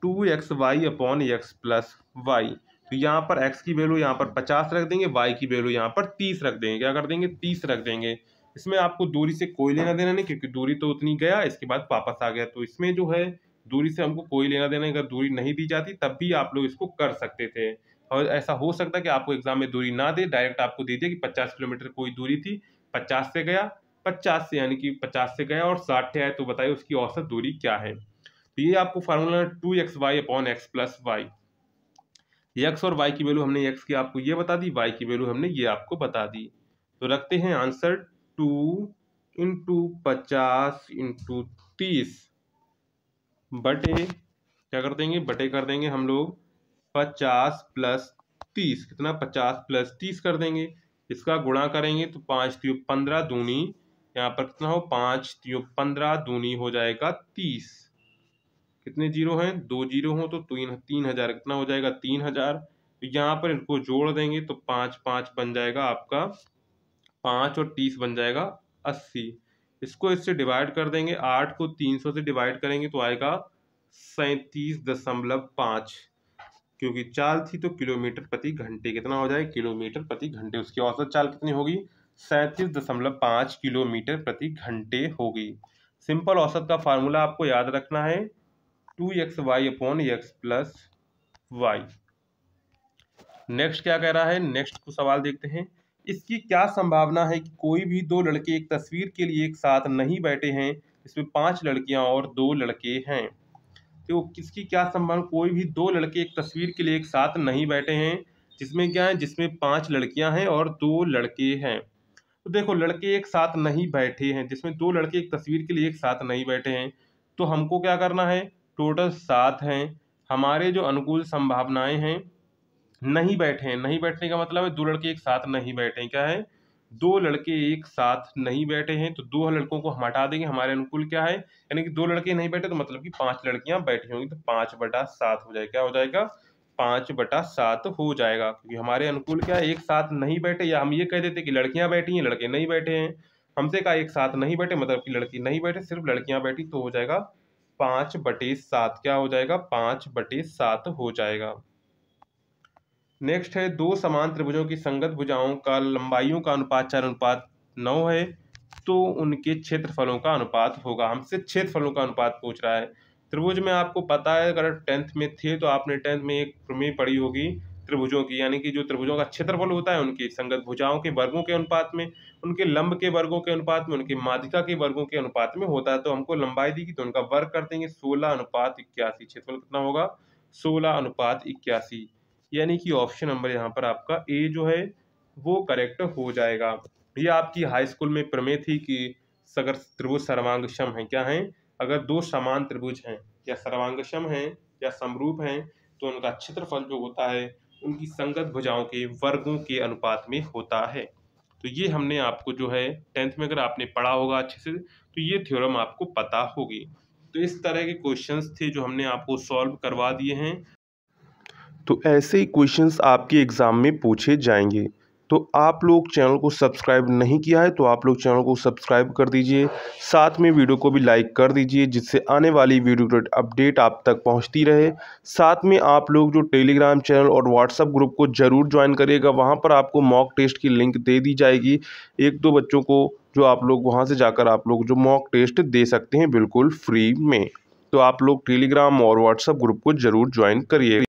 2xy upon X plus Y. तो यहाँ पर x की वैल्यू यहाँ पर 50 रख देंगे, y की वैल्यू यहाँ पर 30 रख देंगे। क्या कर देंगे, 30 रख देंगे। इसमें आपको दूरी से कोई लेना देना नहीं, क्योंकि दूरी तो उतनी गया, इसके बाद वापस आ गया। तो इसमें जो है दूरी से हमको कोई लेना देना, अगर दूरी नहीं दी जाती तब भी आप लोग इसको कर सकते थे। और ऐसा हो सकता है कि आपको एग्जाम में दूरी ना दे, डायरेक्ट आपको दे दिया कि 50 किलोमीटर कोई दूरी थी, 50 से गया, 50 से यानी कि 50 से गया और 60 आए, तो बताइए उसकी औसत दूरी क्या है। तो ये आपको formula 2xy upon X plus Y. X और वाई की वैल्यू हमने एक्स की आपको ये बता दी, वाई की वैल्यू हमने ये आपको बता दी। तो रखते हैं आंसर 2 इंटू 50 इंटू 30 बटे, क्या कर देंगे, बटे कर देंगे हम लोग 50 प्लस 30। कितना, 50 प्लस 30 कर देंगे। इसका गुणा करेंगे तो 5 3 15 दूनी, यहाँ पर कितना हो, 5 3 15 दूनी हो जाएगा 30। कितने जीरो हैं, 2 जीरो हो तो 3000। कितना हो जाएगा, 3000। तो यहाँ पर इनको जोड़ देंगे तो 5 5 बन जाएगा आपका, 5 और 30 बन जाएगा 80। इसको इससे डिवाइड कर देंगे, 8 को 300 से डिवाइड करेंगे तो आएगा 37.5, क्योंकि चाल थी तो किलोमीटर प्रति घंटे। कितना हो जाएगा, किलोमीटर प्रति घंटे। उसकी औसत चाल कितनी होगी, 37.5 किलोमीटर प्रति घंटे होगी। सिंपल औसत का फार्मूला आपको याद रखना है 2xy upon X plus Y. Next क्या कह रहा है, नेक्स्ट को सवाल देखते हैं। इसकी क्या संभावना है कि कोई भी दो लड़के एक तस्वीर के लिए एक साथ नहीं बैठे हैं, इसमें 5 लड़कियां और 2 लड़के हैं। तो किसकी क्या संभावना, कोई भी दो लड़के एक तस्वीर के लिए एक साथ नहीं बैठे हैं, जिसमें क्या है, जिसमें 5 लड़कियां हैं और 2 लड़के हैं। तो देखो, लड़के एक साथ नहीं बैठे हैं, जिसमें 2 लड़के एक तस्वीर के लिए एक साथ नहीं बैठे हैं, तो हमको क्या करना है, टोटल 7 हैं। हमारे जो अनुकूल संभावनाएं हैं, नहीं बैठे हैं, नहीं बैठने का मतलब है 2 लड़के एक साथ नहीं बैठे हैं। क्या है, 2 लड़के एक साथ नहीं बैठे हैं, तो 2 लड़कों को हम हटा देंगे। हमारे अनुकूल क्या है, यानी कि 2 लड़के नहीं बैठे तो मतलब कि 5 लड़कियां बैठी होंगी, तो 5/7 हो जाएगा। क्या हो जाएगा, 5/7 हो जाएगा, क्योंकि हमारे अनुकूल क्या है, एक साथ नहीं बैठे। या हम ये कह देते कि लड़कियां बैठी हैं, लड़के नहीं बैठे हैं। हमसे कहा एक साथ नहीं बैठे, मतलब कि लड़की नहीं बैठे, सिर्फ लड़कियां बैठी, तो हो जाएगा 5/7। क्या हो जाएगा, 5/7 हो जाएगा। नेक्स्ट है, दो समान त्रिभुजों की संगत भुजाओं का लंबाइयों का अनुपात 4:9 है, तो उनके क्षेत्रफलों का अनुपात होगा। हमसे क्षेत्रफलों का अनुपात पूछ रहा है। त्रिभुज में आपको पता है, अगर 10th में थे तो आपने 10th में एक प्रमेय पढ़ी होगी त्रिभुजों की, यानी कि जो त्रिभुजों का क्षेत्रफल होता है उनकी संगत भुजाओं के वर्गों के अनुपात में, उनके लंब के वर्गों के अनुपात में, उनके माध्यिका के वर्गों के अनुपात में होता है। तो हमको लंबाई दी तो उनका वर्ग कर देंगे, 16:81। क्षेत्रफल कितना होगा, 16:81, यानी कि ऑप्शन नंबर यहाँ पर आपका ए जो है वो करेक्ट हो जाएगा। ये आपकी हाई स्कूल में प्रमेय थी कि अगर त्रिभुज सर्वांगसम है, क्या है, अगर दो समान त्रिभुज हैं या सर्वांगसम हैं या समरूप हैं, तो उनका क्षेत्रफल जो होता है उनकी संगत भुजाओं के वर्गों के अनुपात में होता है। तो ये हमने आपको जो है 10th में अगर आपने पढ़ा होगा अच्छे से तो ये थ्योरम आपको पता होगी। तो इस तरह के क्वेश्चंस थे जो हमने आपको सॉल्व करवा दिए हैं। तो ऐसे ही क्वेश्चंस आपके एग्ज़ाम में पूछे जाएंगे। तो आप लोग चैनल को सब्सक्राइब नहीं किया है तो आप लोग चैनल को सब्सक्राइब कर दीजिए, साथ में वीडियो को भी लाइक कर दीजिए जिससे आने वाली वीडियो की अपडेट आप तक पहुंचती रहे। साथ में आप लोग जो टेलीग्राम चैनल और व्हाट्सएप ग्रुप को ज़रूर ज्वाइन करिएगा, वहां पर आपको मॉक टेस्ट की लिंक दे दी जाएगी। 1-2 बच्चों को जो आप लोग वहाँ से जाकर आप लोग जो मॉक टेस्ट दे सकते हैं बिल्कुल फ्री में। तो आप लोग टेलीग्राम और व्हाट्सएप ग्रुप को ज़रूर ज्वाइन करिए।